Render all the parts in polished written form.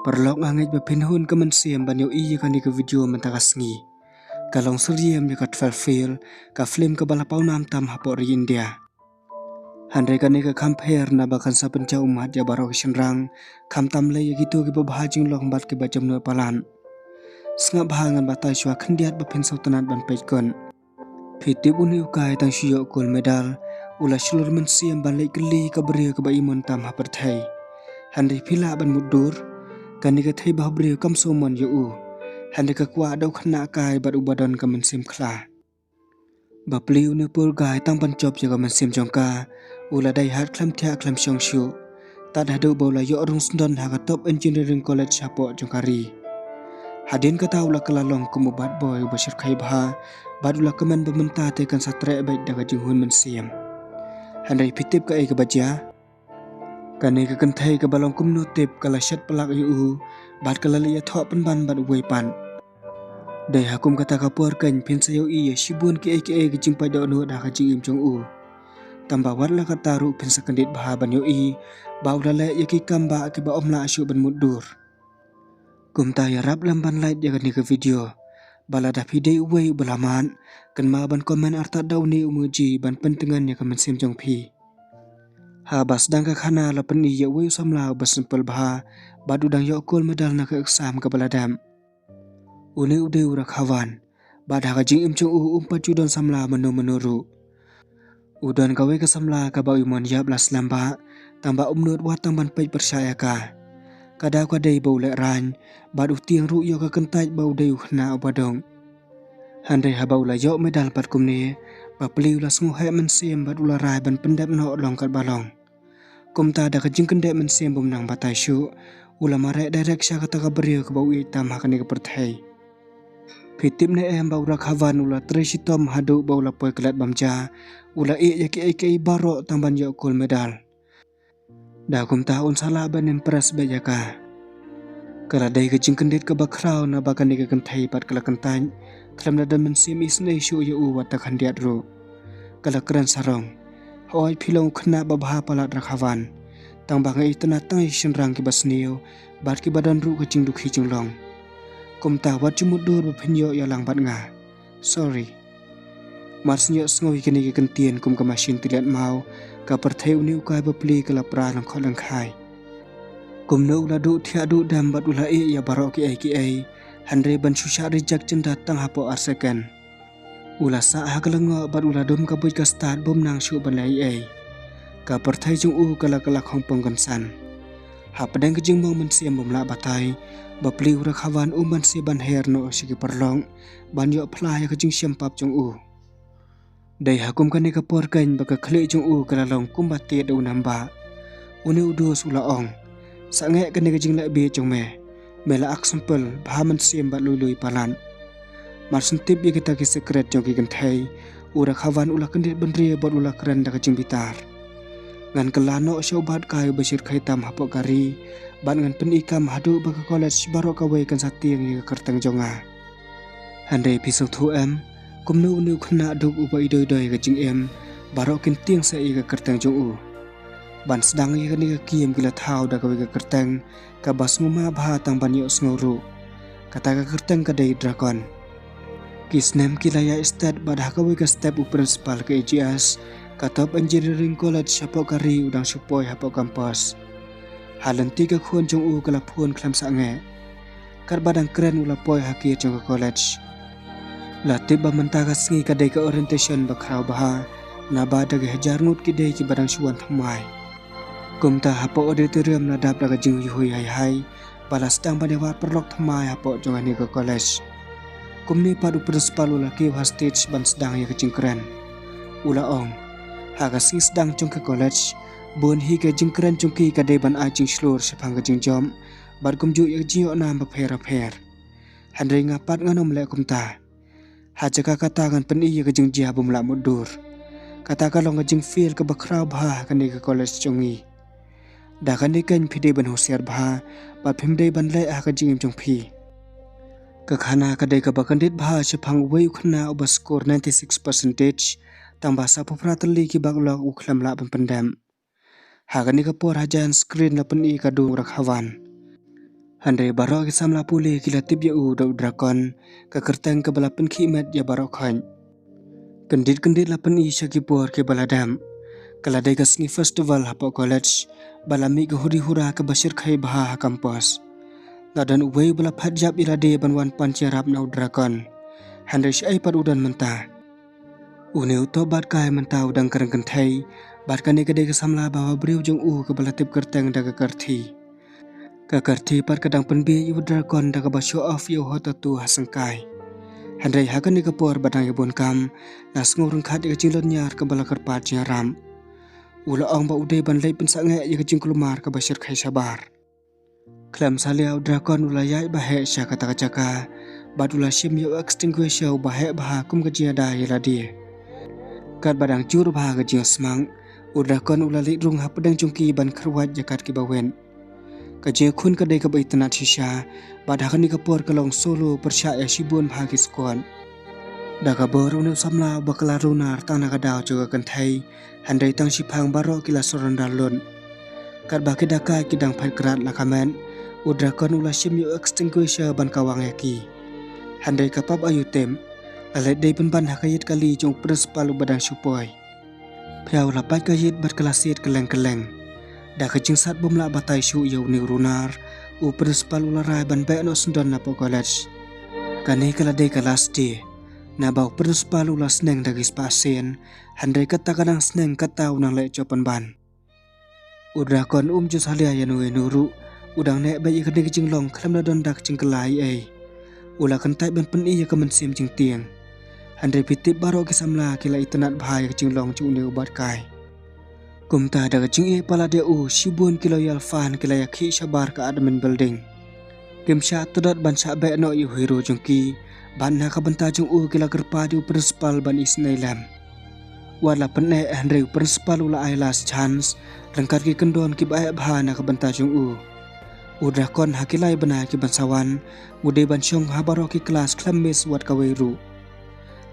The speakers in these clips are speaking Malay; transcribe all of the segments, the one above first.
Perlok angit bapinhun ka mansiam banyo iya ka ni ka video mantakasngi. Kalong seriem ya ka tfalfil ka film ka balapaw nam tam hapo ri India. Handai ka ni ka compare na bakan sa penca umat ya barok shenrang kam tam le ya gitu ki babahajing lok bat ki bajam no palan. Sengap bahangan batai syua kendiat bapin sautanat ban pejkon. Pitip uni ukai tang syok gold medal ula syulur mansiam ban lek geli ka beri ka ba imon tam haperthai. Handai pila ban mudur kan ni ka thai bah beri kam somon ya u. Handai ka kwa dau khna kai bat ubadon ka mansim khla. Bapli uni pur gai tang ban job ya ka mansim jongka ula dai hat klam thia klam syong syu. Tad hadu bola yo rung sndon ha ka top engineering college hapo jongkari. Hadin ka tahu lah kelalong kumu bad boy basir kai bah badulah kemen bementa tekan satre baik daga jinghun mensiam. Handai pitip ka ai ka baja kane ka kenthai ka balong kum notip kala shat pelak yu bad kala liya thok pan bad uwei pan. Dai hakum kata ka por kan pin sayo i shibun ki ai ka jingpa da no da ka jingim jong u. Tamba wat la ka taru pin sakandit bah ban yo i bau dale ya ki kamba ki ba omla asyu ban mudur. Kumta ya rap lamban light ya kan ni ka video. Bala dah pidai uwei belaman kan ma ban komen arta dauni umuji ban pentengan ya kan mensim jong pi. Habas dang ka khana la pen iya uwei samla bas simpel bah badu dang yo kol medal na ka exam ka baladam. Uni ude urak hawan bad ha ka jing im jong umpa judon samla menuru. Udon kawe ka samla ka ba imon ya blas lamba tamba umnut watang ban pej percaya ka. Kada ka dei bau le ran badu tiang ru yo ka kentai bau dei khna badong. Handai ha bau la yo medal pat kumni ba pliu la sngu he mensim badu la rai ban pendap no long kat balong. Kumta da ka jing kendep mensim bum nang batai syu ula mare direct sya kata ka beriu ka bau itam ha kani ka perthai. Pitip ne em bau rak havan ula tresitom hadu bau la poi kelat bamja ula ya ki baro tamban yo kol medal. Da kum tahun salah ban impress bejaka. Kala dai ka jing kendit ka bakrau na bakan ni ka kentai pat kala kentan klam na dan mensim isne syu ya u wata khandiat ru. Kala keren sarong. Hoi pilong khna babha palat rakhavan. Tang bangai itna tang shenrang ki basniu bat ki badan ru ka jing dukhi jinglong. Kum ta wat jumudur bapinyo ya lang bat nga. Sorry. Marsnyo sngoy kini ki kentien kum ka masin tiliat mau ka perthai uni ukai bapli kala pra lang kholang khai. Kum no ula du thia du dam bat ula ya barok ki ai handre ban susha reject cenda tang hapo arsekan. Ula sa ha kalango bat ula dum ka buj ka start bom nang syu ban lai ai. Ka perthai jung u kala khong pongkan san. Ha padang ka jing mong mensiam bom la batai bapli ura khawan man si ban her no sigi perlong ban yo phlai ka jing siam pap jung u. Dai hakum kan ka por kan baka khle jung u kala long kumbati do namba. Uni udu sula ong. Sange kan ka jing la be jung me. Mela ak sampel bahaman siam bat lui palan. Marsun tip ya kita ki secret jong ki kenthai ura khawan ula kendit benri bot ula keren da ka jing bitar. Ngan kelano syobat kai basir khai tam hapo kari ban ngan pen ikam hadu baka college baro ka wei kan satiang ya kertang jonga. Handai pisau thu em kum nu khna duk uba idoi ka jing em baro kin tiang sa ka kertang jong u. Ban sedang ya ni ka kiem gila thau da ka wei ka kertang ka bas nguma bha tang ban yo sngoru. Kata ka kertang ka dei dragon. Kisnem kilaya stat bad ha ka wei ka step u principal ka AGS ka top engineering college hapo kari udang supoi hapo campus. Halanti ka khon jong u kala phon khlam sa nge. Kar badang keren ula poi hakir jong ka college. Latib ba menta ka sngi ka dei ka orientation ba khrau bah na ba da hajar ngut ki dei ki badang suan thamai. Kumta hapo auditorium na dap ka jing hui hai balas dang ba dewa perlok thamai hapo jong ani ka college. Kumni padu principal ula ki hostage ban sedang ya ka jing keren. Ula ong ha ka sing sedang jong ka college bun hi ka jing keren jong ki ka dei ban a jing slur sepang ka jing jom bar kum ju ya jing nam ba pher. Handai ngapat nganom le kumta. Haja ka kata kan pen iya ka jing jia bum la mudur. Kata ka long ka jing feel ka bakrau bah kan ni ka college jongi. Da kan ni kan phide ban hosiar bah ba phimdei ban le ha ka jing jong phi. Ka khana ka dei ka bakandit bah sepang wei khna oba score 96% tang ba sa phra tali ki baklok u khlam la ban pendam. Hagani kapor hajan screen la peni kadung rakhawan. Handai barok samla pulih kila tip ya da drakon ka kerteng ke bala pen khimet ya barok khan. Kendit la peni syakipur ke baladam. Kala dai ka sngi festival hapo college balami ke huri hura ke basir khai baha kampus. Nadan uwei bala pajab irade banwan panciarap na drakon. Handai syai pad udan mentah. Une utobat kai mentah udang kereng kentai. Barkani ke dai ke samla bawa beriu jong ke bala tip kerteng da ke kerti. Kakarti par kadang penbi yu drakon da ka show off yu hotatu hasangkai. Handai hakan ni kapor badang ibon kam nas ngurung khat ka jilon nyar ka bala karpat jaram. Ula ong ba udai ban lei pensange ya ka jingkulumar ka basir khai sabar. Klam salia drakon ula yai bahe sya kata kacaka bad ula shim yu extinguish yu bahe baha kum ka jiada yeladi. Kat badang jur baha ka jiosmang drakon ula lit rung hapadang jungki ban kerwat jakat ki bawen. Kaje kun kadai ka baitanat shisha badhakan ni kapor kalong solo persya shibun bhagi skon daga boru ne samla bakala runar tang naga daw juga kanthai handai tang sipang baro kila soron dalun kat baki daka kidang phat krat la kamen udrakon ula shim yu extinguisher ban kawang yaki handai kapap ayutem alet dei ban hakayit kali jong principal badang supoi phyaw lapat kayit bat kalasit keleng da kajing sat bumla batai shu yau ni runar principal ularai ban be no sundon na po college kani kala de kelas D na bau principal ula sneng dagis pasien handai kata kadang sneng kata unang le copan ban udrakon jus halia yanu nuru udang ne bayi kadai kajing long klam na don dak jing kelai ula kantai ban pen iya ka mensim jing tiang handai pitip baro kisamla kila itanat bahaya kajing long cu ne ubat kai kumta daga jing pala dia shibun kilo yalfan kila yakhi sabar ka admin building kimsha todot ban sa be no yu hero jungki ban na ka banta jung kila kerpa di principal ban isnailam wala penne andre principal ula ailas chance lengkar ki kendon ki bae bha na ka banta jung udrakon hakilai bana ki bansawan ude ban syong habaro ki kelas klemis wat kaweru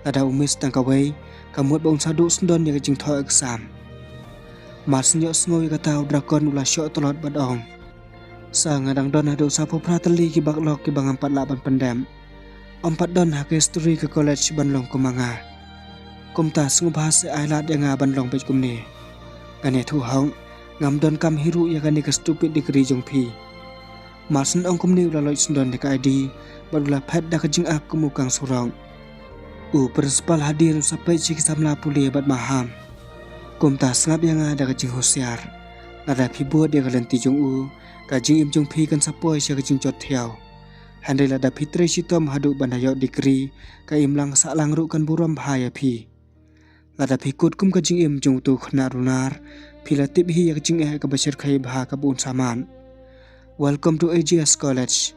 ada umis tang kawai kamut bong sadu sendon ya jing tho exam Mas nyok ngoi kata drakon ula syok tolot badong. Sa ngadang don hado sapo prateli ki baklok ki bang 48 pendem. 4 don hak history ke college banlong kumanga. Kumta ngubahas ailat yang banlong pej kumne. Gane thu hong ngam don kam hiru ya gane ke stupid degree jong pi. Mas ong kumne ula loj sendon dek ID badula pet dak jing ak kumukang surong. Principal hadir sampai cik samla puli bad maham. Kumta sengap yang ada kajing hosiar. Nada pibo dia kalenti jong kajing im jong pi kan sapoi sya kajing jot thiau. Handai lada pitre sitom hadu bandayot dikri ka im lang sa lang ru kan buram bahaya pi. Lada pikut kum kajing im jong tu khna runar pila tip hi ya kajing ka basir khai baha ka bun saman. Welcome to AGS College.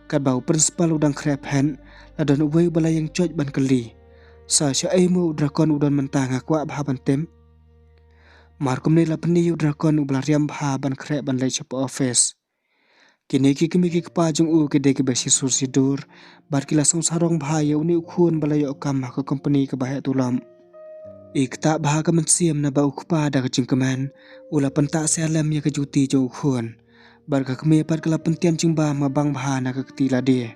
Kat bau principal udang krep hen ladon uwei balai yang coj ban keli. Sa sya mu drakon udan mentah ngakwa baha bantem. Markum ni la peni drakon ublariam bha ban krek ban lai chapa office. Kini ki kimi ki pa jung ke de ke besi sursidur bar kila song sarong bha ya uni khun balai okam ka company ke bahe tulam. Ikta bha ka mensiam na ba ukpa da ka jingkeman ula penta selem ya ke juti jong khun. Bar ka kemi par kala pentian jingba ma bang bha na ka ketila de.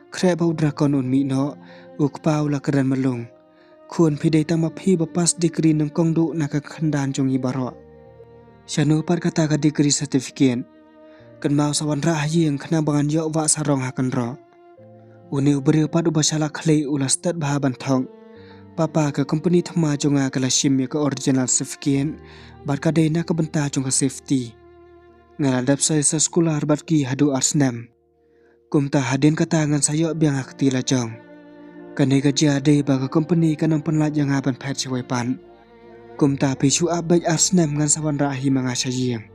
Krek bau drakon un mi no ukpa ula keran melung. Khun pidai tama phi bapas degree nang kongdu naka khandan jong ibaro. Syanu par kata ka degree certificate. Kan mau sawan ra yang khna bangan yo wa sarong hakan ro. Uni ubri pad ubasala khlei ula stat bha ban thong. Papa ka company thama jonga kala shim ka original certificate bar ka dei na ka banta jong ka safety. Ngala dap sai sa sekolah bat ki hadu arsnam. Kumta hadin kata ngan sayo biang akti la jong. Kani kerja de baga company kanang penlat yang aban pet cewai pan. Kumta pisu abaj arsnam ngan sawan rahi mangasayang.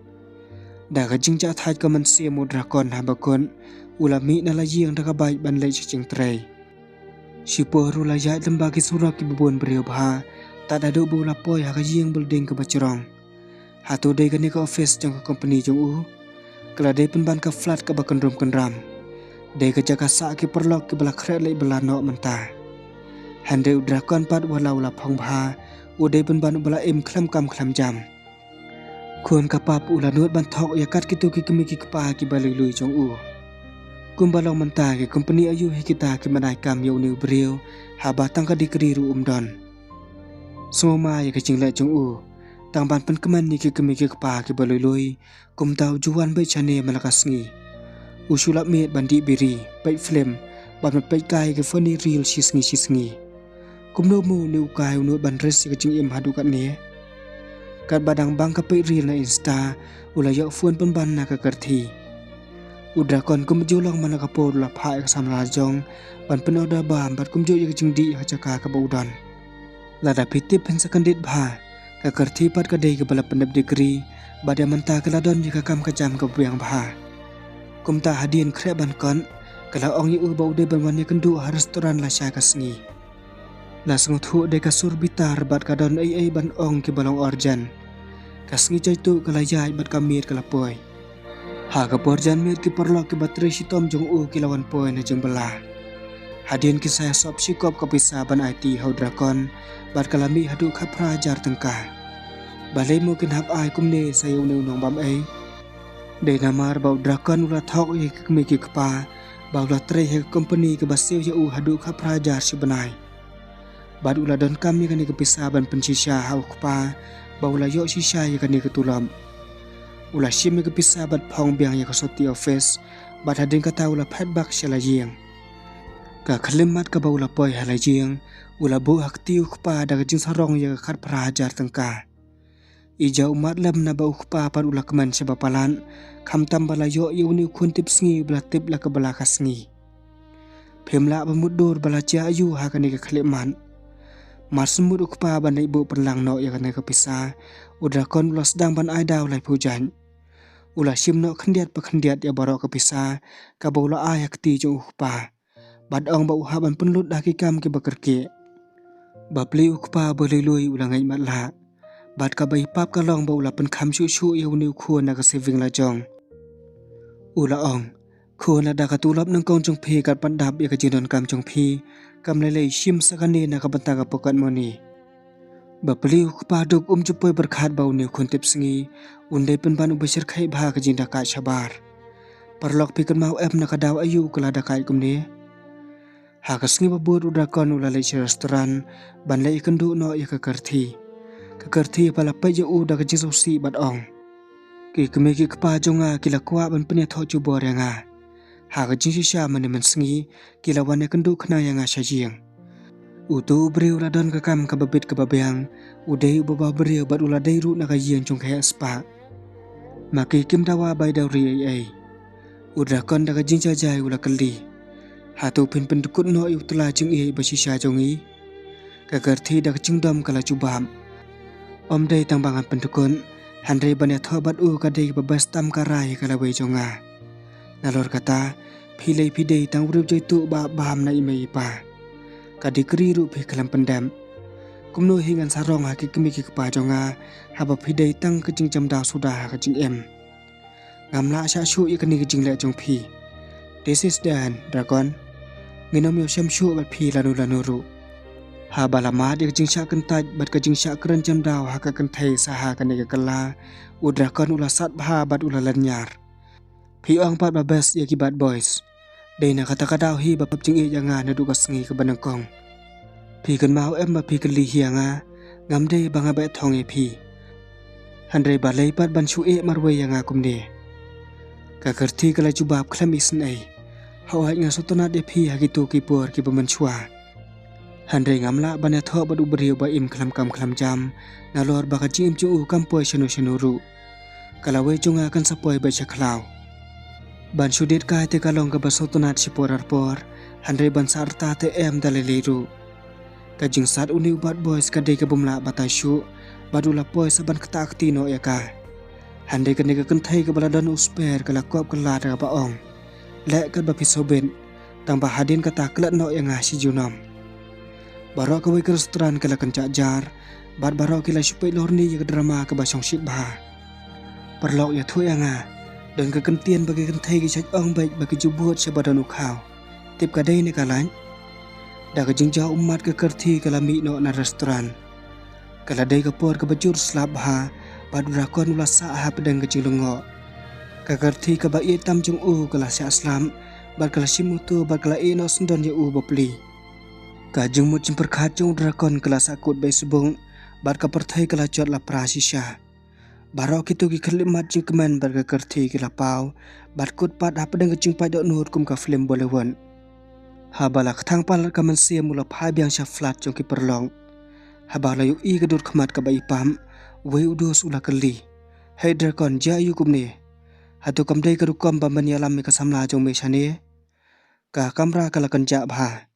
Da kajing ja thaj ka mansia drakon habakon ulami na layang da kabaj ban lay cicing tray. Sipo rula ya lembagi surak ki bubun beriobha tak ada bula poi hakajing building ke bacerong. Hatu de kani ka office jang ka company jong kala de pen ban ka flat ka bakan rum kenram. De kerja sa ki perlok ki bala kret lei bala no mentah. Handai drakon pat walau la phong bha udai ban ban bala im klam kam klam jam. Kuan kapap ulanut bantok ya kat kitu ki kemi ki kapa ki balului jong u. Kumbalong menta ki company ayu hi kita ki manai kam yo new brio ha batang ka dikri ru umdon. Semua ya ke jingle jong u. Tang ban pen keman ni ki kemi ki kapa ki balului kum tau juan bai chane malakasngi. Usulap met bandi biri bai flame ban bai kai ki foni real sisngi. Kum no mu ni ukai unu ban res ki jing im hadu kat ne. Kat badang bang kapai reel na insta ula yok fuan pemban na kakerti. Udrakon kum julong mana kapor la phai ka samla jong ban penoda bam bat kum jo yak jingdi ha chaka ka baudan. Lada pitip pen sakandit bha kakerti pat ka dei ka bala pendap degree bada menta ka ladon yak kam ka jam ka biang bha. Kum ta hadien kre ban kon kala ong yu bau de ban wan kendu ha restoran la sha ka sngi. La senguthu de kasur bitar bat kadon ai ban ong ki balong orjan. Kasngi cai tu kalayai bat kamir kalapoy. Ha ka porjan mir ki perlok ki batre sitom jong u ki lawan poy na jong belah. Hadin ki saya sop sikop ka pisa ban IT hau drakon bat kalami hadu ka prajar tengka. Balai mo kin hap ai kumne sayo neu nong bam ai. De namar bau drakon ula thok ye ki ki kapa bau la tre he company ke basio ya u hadu ka prajar si benai. Bad ula don kami kani kepisa ban pensisya hau kapa baula yo sisya ya kani ketulam. Ula sim kepisa bat phong biang ya kasoti office bat hadin kata ula phat bak shala jiang. Ka khalimat ka baula poi hala jiang ula bu hak tiu kapa da jing sarong ya khat prajar tengka. Ija umat lam na bau kapa pan ula keman sebapalan kham tam bala yo ni kun tip sngi bla tip la ka bala kasngi. Phemla bamudur bala cha ayu ha kani ka khaliman. Marsumut ukpa ban ibu perlang no ya kana kapisa udrakon ulas dang ban ai daw lai pujan ula sim no khandiat pa khandiat ya barok kapisa ka bola ai hakti jo ukpa bad ong ba uha ban penlut daki kam ke bakerke bapli ukpa bolelui ulang ngai matla bad ka bai pap ka long ba ula pen kham shu ya uni khu na ka saving la jong ula ong khu na da ka tulap nang kong jong phi kat pan dap ya ka jinon kam jong phi kam lele sim sakani na kabanta ka pokat mo ni. Bapali kupaduk jupoy berkhat bau ni kuntip sengi undai penban ubesir khai bha ka jinda ka sabar. Parlok pikir mau na kadaw ayu kelada kai kumni. Ha ka sengi babur udrakon ulalai si restoran ban lai kendu no ya kakerti. Kakerti pala pa ya u da ka jisusi bat ong. Ki kemeki kepa jonga kila kwa ban penya tho jubor ya nga. Ha ka jing sisya mani man sengi kila wane kendu kena yang asya jiang. Utu beriu ladon ka kam ka babit ka babayang udai ubaba beriu bat uladai ru na ka jiang jong kaya spa. Maki kim dawa bay daw ri ay. Udrakon da ka jing jajay ula kali. Hatu pin pendukut no yu tula jing ay basisya jongi. Kakerti da ka jing dom kala jubam. Om day tang bangan pendukun handai banyak tho bat u ka day babas tam karai kala way jonga. Nalor kata pilai pidai tang urip joy tu ba baham na imai pa. Kadikri ru pi kalam pendam. Kumno hingan sarong haki kemi ki kepa jonga haba pidai tang kejing jam daw sudah kejing em. Ngamla asya syu ikani kejing le jong pi. This is Dan Dragon. Nginom yo syam syu bat pi lanu ru. Haba lama di kejing syak kentaj bat kejing syak keren jam daw haka kentai saha kani kekela. Udrakon ula sat bha bat ula lanyar. Pi ong pat babes ya ki bad boys. Day na kata-kadaw hi bapap jing iya nga na dukas ngi ke banangkong. Pi kan mau ba pi kan li hiya nga ngam day banga ba thong e pi. Handray balay pat ban syu marway ya nga kumne. Kakerti kala jubab klam isin ay. Hawai nga sotonat e pi hagitu ki por ki bamansywa. Handray ngamla ban ya tho bad uberiw ba im klam kam klam jam na lor baka jing im jung u kampoy syanu ru. Kalaway junga kan sapoy ba siya klaw. Ban sudit kai te kalong ka basotonat si por handai ban sarta te daleliru. Kajing sat uni ubat boys kadai ka bumla batasyu badula boy saban ketakti no ya ka. Handai ka nega kentai ka baladan usper kala kop kala ka paong. Lek ka bapisoben tang bahadin kata klat no ya ngasi junom. Barok ka wai ke restoran kala kencak jar bad barok kila supay lorni ya drama ka basong shit bah. Perlok ya thu ya nga. Dan kekentian bagi kentai ki saj ong baik bagi jubut sebadan ukau. Tip kadai ni kalan. Da kejing jauh umat kekerti kalami no na restoran. Kaladai kapor ke bajur slab ha bad drakon ula sa ha pedang ke jilungo ka kerti ka ba i tam jung u kala sya aslam bad kala shimutu bad kala ino sendon ya u bapli ka jung mu jim perkhat jung drakon kala sakut bai subung bad ka perthai kala chot la prasisha barok itu ki khlimat jing keman bad ka kerti kala pau bad kut pat ha pedang ke jing pa dok nur kum ka film bolewon habala kthang pal ka man sia mula phai biang sha flat jong ki perlong habala yu i ka dur khmat ka bai pam wei udus ula kali hey drakon ja yu kumne hatu kamdai ka rukom bamban yalam me ka samla jong me shane ka kamra kala kan ja bha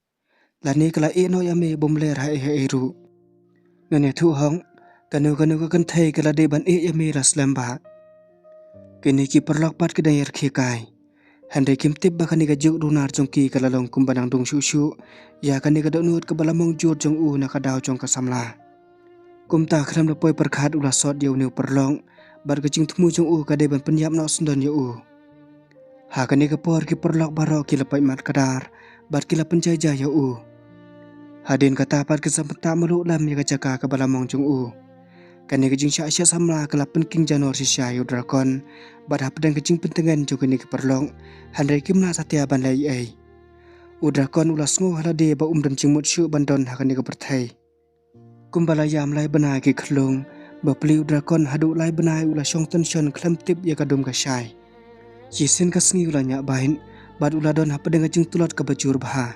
lani kala e no yame bomler ha e ru ngane thu hong kanu ka kan thai kala de ban e yame raslam ba kini ki perlok pat ke dayar khe kai handai kim tip ba kani ka juk dunar jong ki kala long kumbanang dong shu shu ya kani ka donut ka balamong jur jong u na ka daw jong ka samla kumta khram na poi perkhat ula sot yeu neu perlong bar ka jing thmu jong u ka de ban penyap no sendon yeu u ha kani ka por ki perlok baro ki lapai mat kadar bar ki la penjai ja yeu u hadin kata pat ke sampata malu lam ya ka jaka ka balamong jong u kani ka jing sha sha samla ka la penking janor si sha yu drakon bar ha pedang ka jing pentengan jo kani ka perlong handai kimna satya ban lai ai u drakon ula sngo hala de ba dan jing mut shu bandon ha kani ka perthai kumbala yam lai bana ki khlong ba pliu drakon hadu lai bana ula shong tan shon khlam tip ya ka dum ka shai jisin ka sngi ula nya bain bad ula don ha pedang ka jing tulot ka bajur bha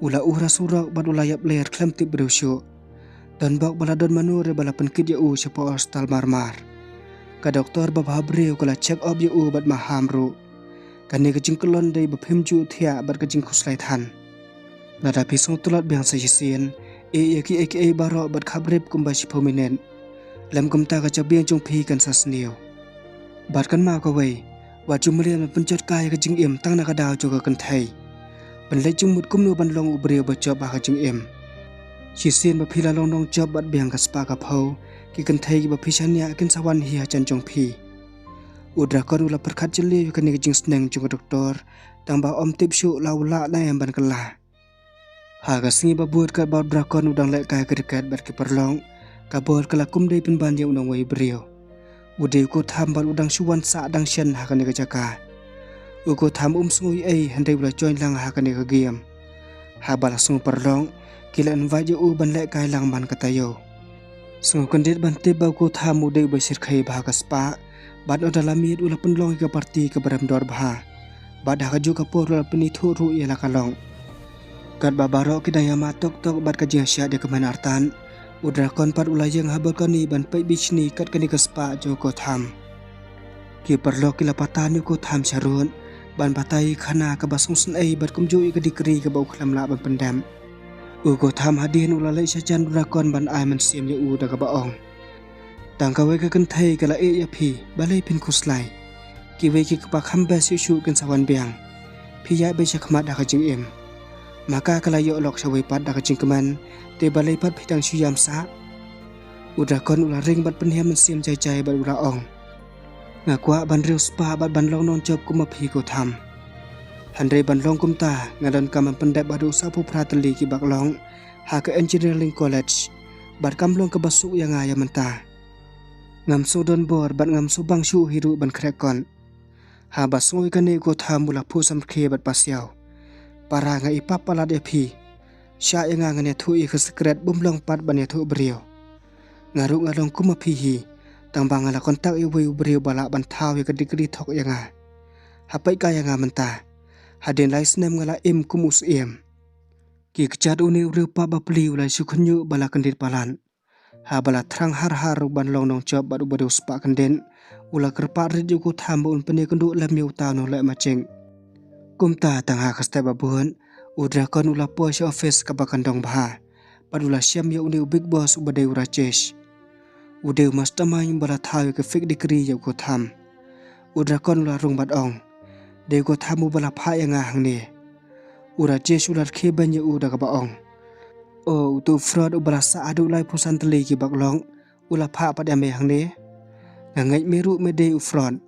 ula uhra surok bad ula yap ler khlam tip brushu dan bak baladon manure bala penkit ya u sepo hostal marmar ka doktor ba bhabreu kala check up ya u bad mahamru kani ka jing kelon dei ba phimju thia bad ka jing khuslai than nada pisong tulot biang sa jisin e ki baro bad khabrep kumba shipominen lam kumta ka chabiang jong phi kan sasniu bad kan ma ka wei wa jumrian penjot kai ka jing em tang na ka daw jo ka kan thai ban le jung mut kumnu ban long ubreu ba job ba ka jing em Chisin ba phila long dong job bat biang ka spa ka phau ki kan thai ki ba phishania kin sawan hi ha chan jong phi udra kon ula perkhat jeli ka ni jing sneng jong doktor tang ba om tip shu law la na em ban kala ha ka singi ba buat ka ba drakon udang le ka kriket bat ki perlong ka bor kala kum dei pin ban ye unang wei brio ude ko tham ba udang shuwan sa dang shen ha ka ni ka jaka u ko tham sngui ei handai ula join lang ha ka ni ka giam ha ba la sung perlong kila invite u ban le kai lang man katayo sungu kandit ban te ba ko tha mu de ba sir khai ba ka spa ban odalamit ula penlong ka parti ka baram dor bha bad ha ju ka por la peni thu ru ya la kalong kat ba baro ki daya ma tok tok bad ka jing sya de ka man artan udra kon pat ula yang ha ba ka ni ban pai bich ni kat ka ni ka spa jo ko tham ki perlo ki la patan ko tham charun ban batai khana ka basung sun ai bad kum ju ka dikri ka bau khlam la ban pendam ugo tham hadin ula lai sajan drakon ban ai man siam ya u da ka baong tang ka we ka kan thai ka la e ya phi balai pin khuslai ki we ki ka kham ba su shu kan sawan biang phi ya be cha khmat da ka jing em maka ka la yo lok sawai pat da ka jing kaman te balai pat phitang shu yam sa u drakon ula ring bat pen hiam man siam chai chai ba ula ong nga kwa ban riu spa bat ban long non job kuma phi ko tham handai ban long kumta ngadon kam pendai badu sapu prateli ki baklong ha ke engineering college bar kam long ke basu yang aya menta ngam su don bor bat ngam su bang shu hiru ban krekon ha basoi kane ko thamula phu sam khe bat pasyau para nga ipap palat e phi sha yang ngane thu i secret bumlong pat ban e thu brio ngaru ngalong kuma phi hi tang bang ala kontak e wei brio bala ban thaw ke degree thok yang ha pai ka yang menta hadin lai snem ngala im kumus em ki kchat uni rupa ba pli ulai sukhunyu bala kandit palan ha bala thrang har har ban long nong job badu badu spa kanden ula kerpa reju ko tham un pene kundu lam yu ta no le macheng kumta tang ha khasta ba bun udra kon ula post office ka ba kandong bha padula syam yu uni big boss ubade ura chesh ude mastermind bala thaw ke fake degree yu ko tham udra kon ula rung bat ong de ko thamu bala pha yang hang ne ura chesh ular khe ban yu da ka ba ong o tu fraud ubra sa adu lai pusan teli ki baklong ula pha pa dame hang ne ngai meru me de u front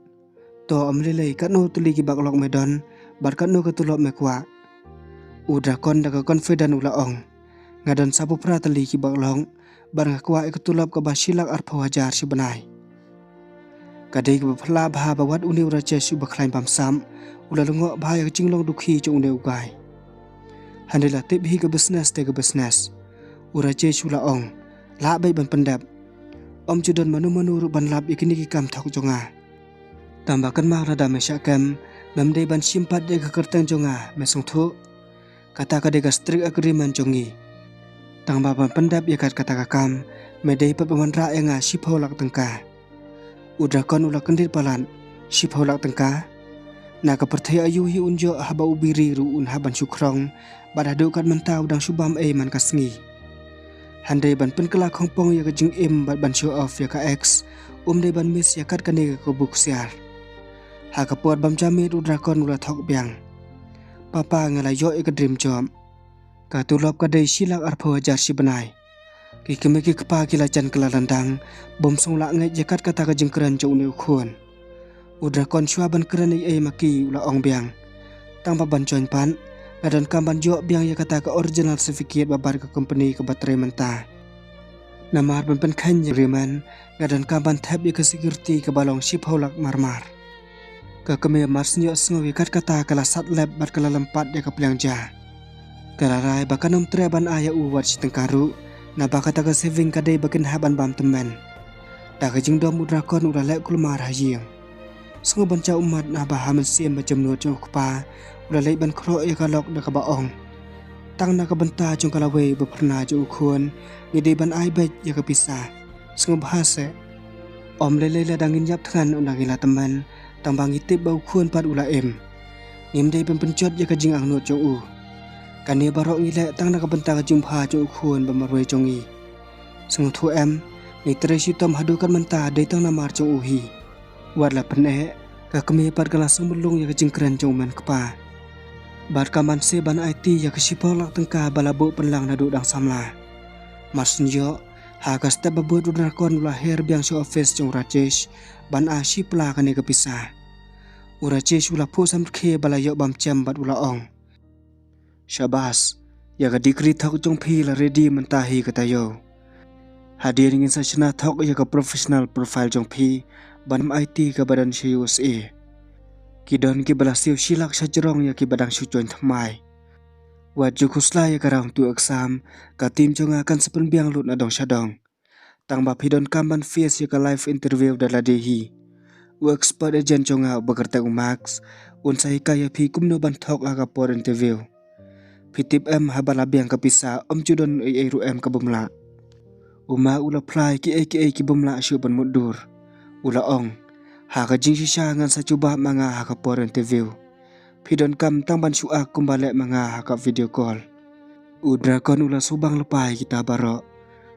to amle lei kan no teli ki baklong me don bar kan no ka tulop me kwa udra kon da ka confident ula ong ngadon sapu pra teli ki baklong bar ka kwa ek tulop ka basilak ar phawajar si banai Kadai ke bapla bah bawat une Rajesh ubah klaim pamsam ula lengok bah yang jinglong dukhi jong une ugai. Handai la tip hi ke bisnes te ke bisnes. Rajesh ula ong la bai ban pendap. Om judan manu-manu ru ban lap ikini ki kam thok jonga. Tambahkan mah rada mesyakam memdai ban simpat de ke kerteng jonga mesong thu. Kata kadai ke strict agreement jongi. Tambah ban pendap yakat kata kakam medai pat baman ra yang sipau lak tengka. Udrakon ula kendit palan sipau lak tengka. Na ka perthai ayu hi unjo haba ubiri ru un haban syukrong bad hadu kat mentau dang subam man kasngi. Handai ban pen kelak hongpong ya ka jing bad ban show off ya ka ex dai ban miss ya kat kane ka buk siar. Ha ka puat bam jamit udrakon ula thok biang. Papa ngala yo ka dream job. Ka tulop ka dai silak arpho ajar si benai. Ki keme ki kpa ki lajan kala landang bom song la ngai jakat kata ka jing keran jo ne khon. Udrakon shua ban keran ai maki ula ong biang. Tang ban join pan dan kamban jo biang ya kata ka original certificate babar ke company ke baterai mentah. Namar ban pen khan agreement dan kamban tab ya ke security ke balong ship holak marmar. Ka keme mars nyo sngowi kat kata kala sat lab bat kala lempat ya ke peliang ja. Kala rai bakanom treban aya uwat si tengkaru na bakata ka saving kadai bakin haban bam teman. Da ka jing dom udrakon ula lek kulmar hajing. Sengo banca umat na bahaman siam macam nuat jong kupa ula lek ban kro ya kalok da ka baong. Tang na ka benta jong kalawe beperna jong ukun ngide ban ai bet ya ka pisah. Sengo bahasa om lele la dangin yap than undang ila teman tambang itip bau kun pat ula ngimdei ban pencot ya ka jing ang nuat jong u. Kani barok ngile tang na ka benta ka jumpa jong ukun bamarwe jongi. Sengo thu ni tresi tom hadukan menta dei tang na mar jong uhi. Wadla pene ka kemi par kala sumbulung ya kejing keren jong men kepa. Bar kaman se ban IT ya ke sipolak tengka balabu penlang nadu dang samla. Masnyo ha ka step babut udrakon lahir biang si office jong Rajesh ban a sipla kane kepisah. Rajesh ula pu sam khe balayo bam cem bat ula ong. Syabas ya ka dikri thok jong phi la ready mentahi katayo. Hadir ingin sasana thok ya ka professional profile jong phi ban IT ke badan si USA. Kidon ki balasiu silak sajerong ya ki badang su join thamai. Waju khusla ya karang tu exam ka tim jong akan sepen biang lut na dong syadong. Tang ba pidon kamban face ya ka live interview dala dehi. U expert agent jong a bekerta max unsai ka ya phi kumno ban thok aga por interview. Pitip habala biang ka pisa judon ru ka bumla. Uma ula apply ki bumla syu ban mudur. Ula ong ha ka jing sisa ngan sa cuba manga ha ka por interview. Pidon kam tang ban syua kumbale manga ha ka video call. Udrakon ula subang lepai kita baro.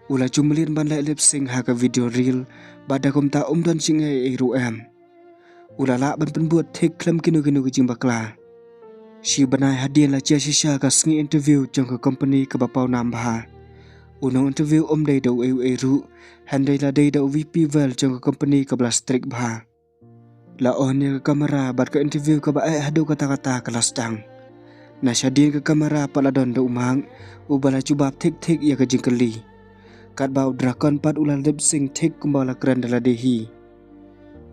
Ula jumlin ban lip sync ha ka video reel bada kum ta don sing ru Ula la ban penbuat tek klem kinu ke jing bakla. Si banai hadian la cia sisa ka sngi interview jong ka company ka bapau nambah. Unong interview dei dau ru handai la dei dau VP vel jong ka company ka blas strict bah. La on ya ka kamera bat ka interview ka ba hadu kata-kata kelas dang. Na syadin ka kamera pala don dau mang ubala cubap tik-tik ya ka jingkeli. Kat bau drakon pat ula lip sync tik kumbala keren dala dehi.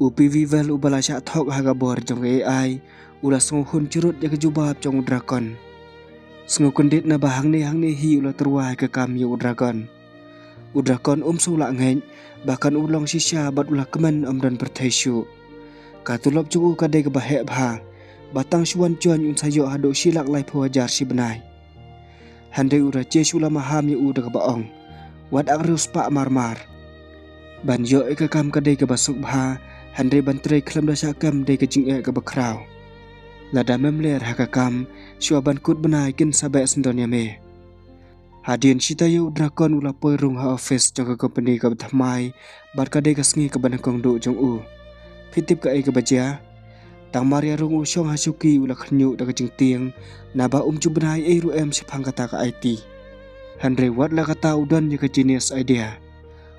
UPV vel ubala syak thok haga bor jong AI ula songhun curut ya ka jubab jong drakon. Sengo kondit na bahang ni hi ula terwai ke kami udrakon. Udrakon sula ngeng bahkan ulong sisa bat ula kemen dan pertaisu. Katulop cuku kadai ke bahek bah batang suan cuan sayo hado silak lai puajar si benai. Handai Rajesh ula maham ya uda ke baong. Wad agrus pak marmar. Ban yo ke kam kadai ke basuk bah handai bantrai klem dasa kam dai ke jing ke bakrau. Lada memler hakakam syuaban kut benai kin sabek sendon yame. Hadian sitayo drakon ula poirung ha office jong ka company ka thamai bar kadai ka sngi ka banakong do jong u. Pitip ka ai ka baja. Tang maria rung u syong hasuki ula khnyu da ka jing tiang na ba cu benai ru sipang kata ka IT. Handre wat la kata udan ya ka genius idea.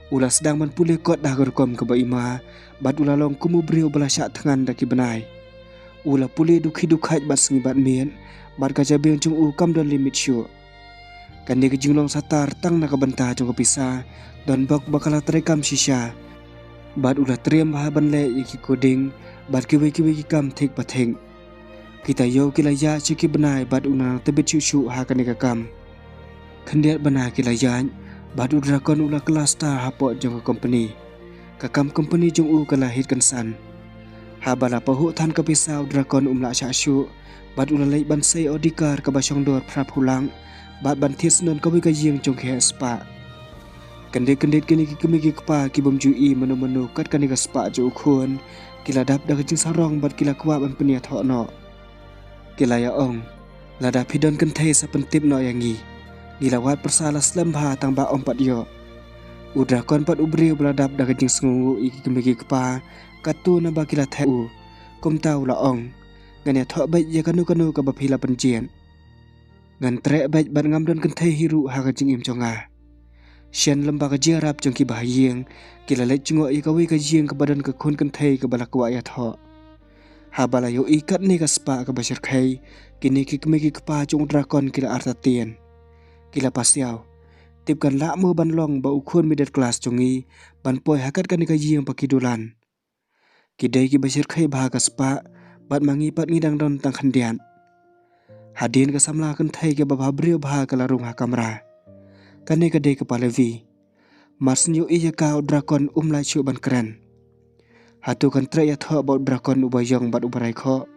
Ula sedang man pulih kot dah gerkom ka ba ima bat ula long kumu brio bala syak tangan da ki benai. Ula pulih dukhi-dukhat bat sengi bat mien bat kaca biang cung kam dan limit syuk. Kan dia kejinglong satar tang nak bentah cung kepisa dan bak bakala terekam sisa. Bat ulah teriam baha banle iki coding bat kiwi kam thik pathing. Kita yo kila ya chiki benai bat una tebet chu ha kaneka kam. Khendiat bana kila ya bat udrakon ulah kelas star hapo jong company. Kakam company jong u kala hit kan san. Ha bala pahu than ka pisau drakon umla sha shu bat ulah lei ban sei odikar ka basong dor phrap hulang bat ban this non ka wi ka yeng jong khe spa. Kendit kini ki kpa ki bom ju i manu kat kani ka spa ju khun kila dap da jing sarong bat kila kwa ban penia tho no kila ya ong la da pidon kan thai sa pentip no yangi gila wat persala slam bha tang ba om pat yo udra kon pat ubri bla dap da jing sngu i ki kpa katu na ba kila thai u kum tau la ong ngane tho bai ya kanu ka ba phila panjien ngan tre bai ban ngam don kan thai hiru ha ka jing im chonga Sian lembaga jarap jong ki bahyeng kila lek jungo i kawi ka jing ka badan ka khun kan thai ka balak wa ya tho ha bala yo ikat ni ka spa ka basir khai kini ki kmeki ka pa jong drakon kila arta tien kila pasiao tip kan la mo ban long ba ukhun middle class jongi ban poi hakat kan ka jing pa kidulan kidai ki basir khai ba ka spa bat mangi pat ngidang don tang khandian hadin ka samla kan thai ka ba brio ba ka larung ha kamra kane ka de kepala vi marsnyo iya ka drakon umlai chu ban kran hatu kan tra ya tho about drakon ubayong bat ubarai kho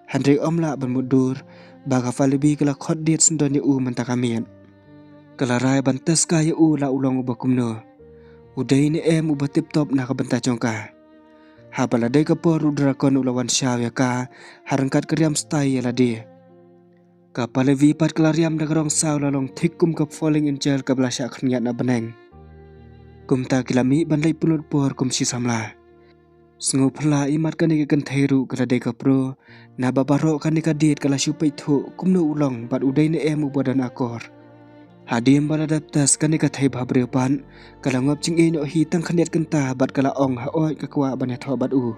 handre omla ban mudur baga falibi kala khot dit sendon ya u mantakamian kala rai ban tes ka ya u la ulong ubakumno udai ni em ubatip top na ka banta jongka ha bala de ka por drakon ulawan syaw ya ka harangkat kriam stai ya la de Kapal vi pat kelariam da garong saw lalong thik kum kap falling in jail ka blasha khniat na baneng. Kum ta kilami ban lai pulut por kum si samla. Sngu phla imat kani ka kan thairu kala de ka pro na babaro kani ka dit kala shupai thu kum no ulong bat udai ne em ubadan akor. Hadim bala daptas kani ka thai bhabre pan kala ngop ching e no hi tang khniat kan ta bat kala ong ha oi ka kwa ban tho bat u.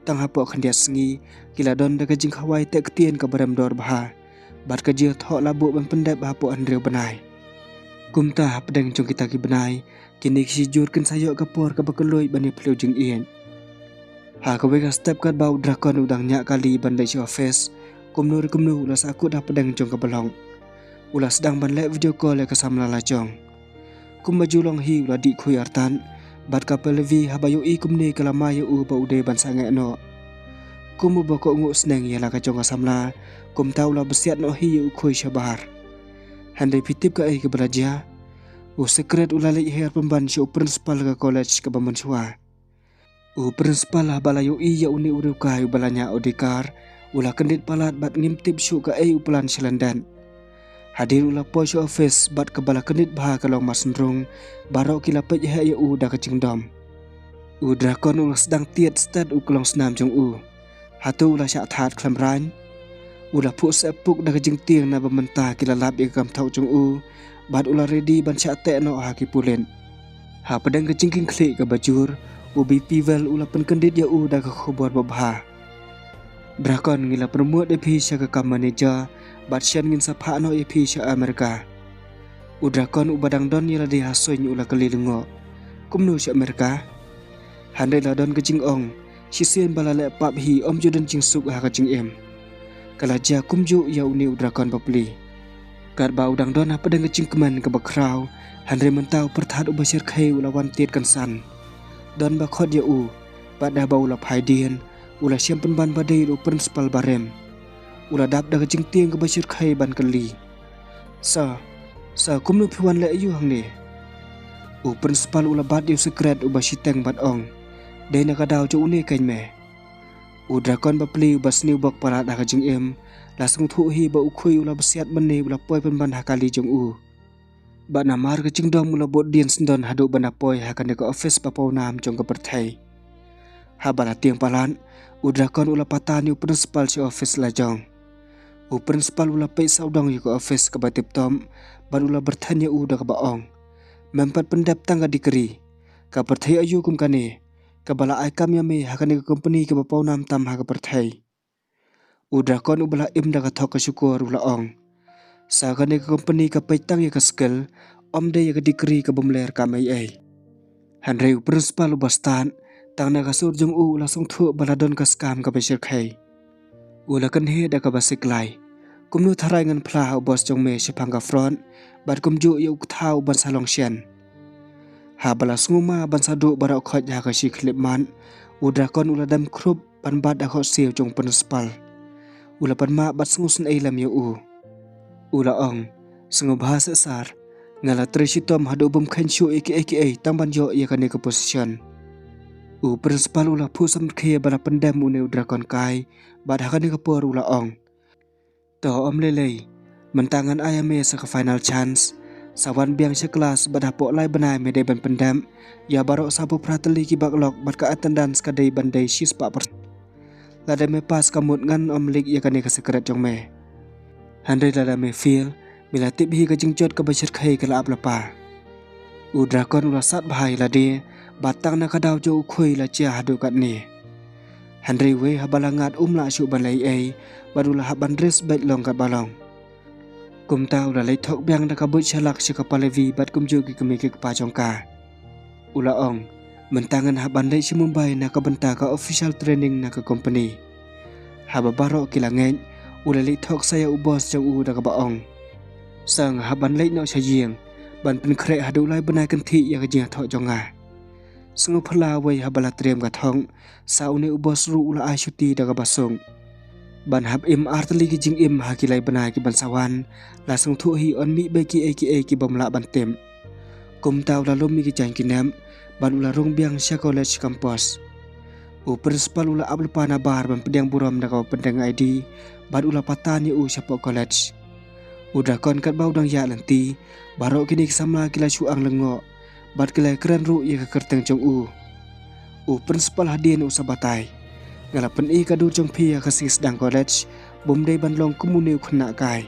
Tang hapo khniat sngi kila don da ka jing khawai tek tien ka baram dor bha. Bat kerja thok labu ban pendap hapo Andrew benai. Kumta pedang jong kita ki benai, kini si jur kan sayok kapor ka bakeloi bani pleu jeng ien. Ha ka weka step kat bau drakon udang nyak kali ban lai office, kumnu ulas aku dah pedang jong ka belong. Ulas sedang ban lek video call ka samla la jong. Kum baju long hi ula di khui artan, bat ka pelevi habayo i kumne kala mayu u ba ude ban sange no. Kumu bokok ngu seneng ya la ka jong ka samla. Kum tahu lah bersiat no hi ukoi syabar. Handai pitip ka ke belajar. Sekret ulalai her pemban si principal ke college ke Bamensua. Principal lah balayo iya uni urip ka balanya odikar. Ulah kendit palat bat ngimtip su ka upelan selandan. Hadir ulah post office bat ke bala kendit bah kalong masendrung. Barok kila pej ya dah kecing dom. Drakon ulah sedang tiat stad ukelong senam jong Hatu ulah syak that klamran. Ulah puk sepuk dah kejeng tiang na bermentah kila lap ia kam tau jong bat ulah ready ban syak tek no haki pulen. Ha pedang kejengking klik ke bajur, ubi pivel ulah penkendit ya dah ke khobor babha. Drakon ngila permuat epi syak ke kam manager, bat syan ngin sapha no epi syak Amerika. Drakon ubadang don yala di hasoy ulah kelilingo. Kumnu syak Amerika. Handai la don kejeng ong, sisien bala lek pap hi om judan jing suk ha kejeng em. Kala ja kumju ya uni udrakon papli. Kat bau dang don apa dengan cingkeman ke bakrau, handre mentau perthat ubasir khai ulawan tiet kan san. Don bakhot ya bat dah bau lap haidien, ulah siam penban badai lu principal barem. Ulah dap dah kejing tiang ke basir khai ban keli. Sa kumnu piwan le ayu hang ni. Principal ulah bat yu sekret ubasiteng bat ong. Dai nak kadau jo uni kain me. Drakon bapli bas niu bok parat dah kejeng em, lasung thu hi ba ukhui ulah bersiat meni ulah poi penban hakali jong Bat namar kejeng dom ulah bot dien sendon hadu bana poi hakan ke office papau nam jong ke perthai. Ha bala tiang palan, drakon ulah patani principal si office la jong. Principal ulah pei saudang yu ke office ke batip tom, ban ulah bertanya dah ke baong. Mempat pendap tangga dikeri, ke perthai ayu kum kane. Kabala ai kam yame hakane ke company ke bapau nam tam ha ke perthai. Drakon ubala im da ka thok ka syukur ula ong. Sakane ke company ke petang ya ke skill, om de ya ke dikri ke bemler kam ai. Handrei principal ubastan tang na kasur jong ula song thu baladon ka scam ka besir khai. Ula kan he da ka basiklai. Kumnu tharai ngan phla ubas jong me sipang ka front bat kumju yu thau ban salong sian. Ha bala snguma ban sadu bara khot ya ka si klipman udra kon ula dam krup pan bat da kho siu jong principal. Ula pan ma bat sngusun ai lam yu u. Ula ong sengu bahasa sar ngala tresitom hadu bum khanshu aka tang ban yo ya kan ke position. U principal ula phusam khe bala pandam une udra kon kai bat ha kan ke por ula ong. To om lelei mentangan ayame sa ka final chance. Sawan biang sa kelas badapo lai banai mede ban pendam ya baro sabu prateli ki baklok bat ka attendance ka dei bandai sis pa per lada me pas kamut ngan om lik ya kane ka sekret jong me handai lada me feel bila tip hi ka jingjot ka bashir khai ka la pa u drakon ula sat bahai lade batang na ka daw jo khoi la chia hadu kat ni handai we habalangat la shu balai ai badula haban res bet long kat balong kum tau la lei thok biang da ka bu chalak si ka palevi bat kum ju ki kemi ki pa jongka ula ong mentangan haban lei si Mumbai na ka benta ka official training na ka company haba baro kilangen ula lei thok saya u boss jong u da ka ba ong sang haban lei no sa yeng ban pen khre hadu lai banai kan thi ya ka jing thok jonga sungu phla wei habala trem ka thong sau ne u boss ru ula ai shuti da ka basung ban hab im artli ki jing im ha ki lai banai ki ban sawan la sung thu hi on mi be ki ki bom la ban tem kum taw la lum mi ki jang ki nam ban ula rong biang sha college campus u principal ula abl pana bar ban pedang buram da ka pendang ID ban ula patani u sha college udah kon kat bau dang ya nanti baro kini samla kila chu ang lengo bat kila keren ru ye ka kerteng jong u principal hadin u sabatai ngalapan i kadu jong pia kasi sedang college bomdai ban long kumune khna kai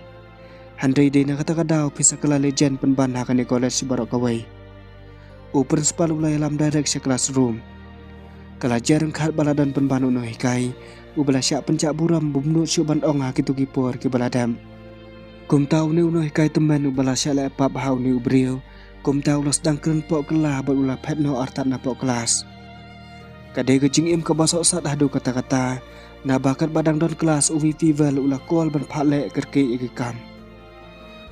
handai de na kata kadau pisa kala legend penban ha kane college barok kawai u principal ulai lam direct se classroom kala jarang khat baladan penban uno hikai u bala sya pencak buram bumnu syu ban ong ha kitu kipor ki baladam kum tau ne uno hikai teman u bala sya la pap hau ni u brio kum tau los dang kren po kala ba ula phet no artat na po kelas kadai ke jing im ka basok sat hadu kata-kata na bakat badang don kelas UVP vel ula kol ban phatle kerke ikam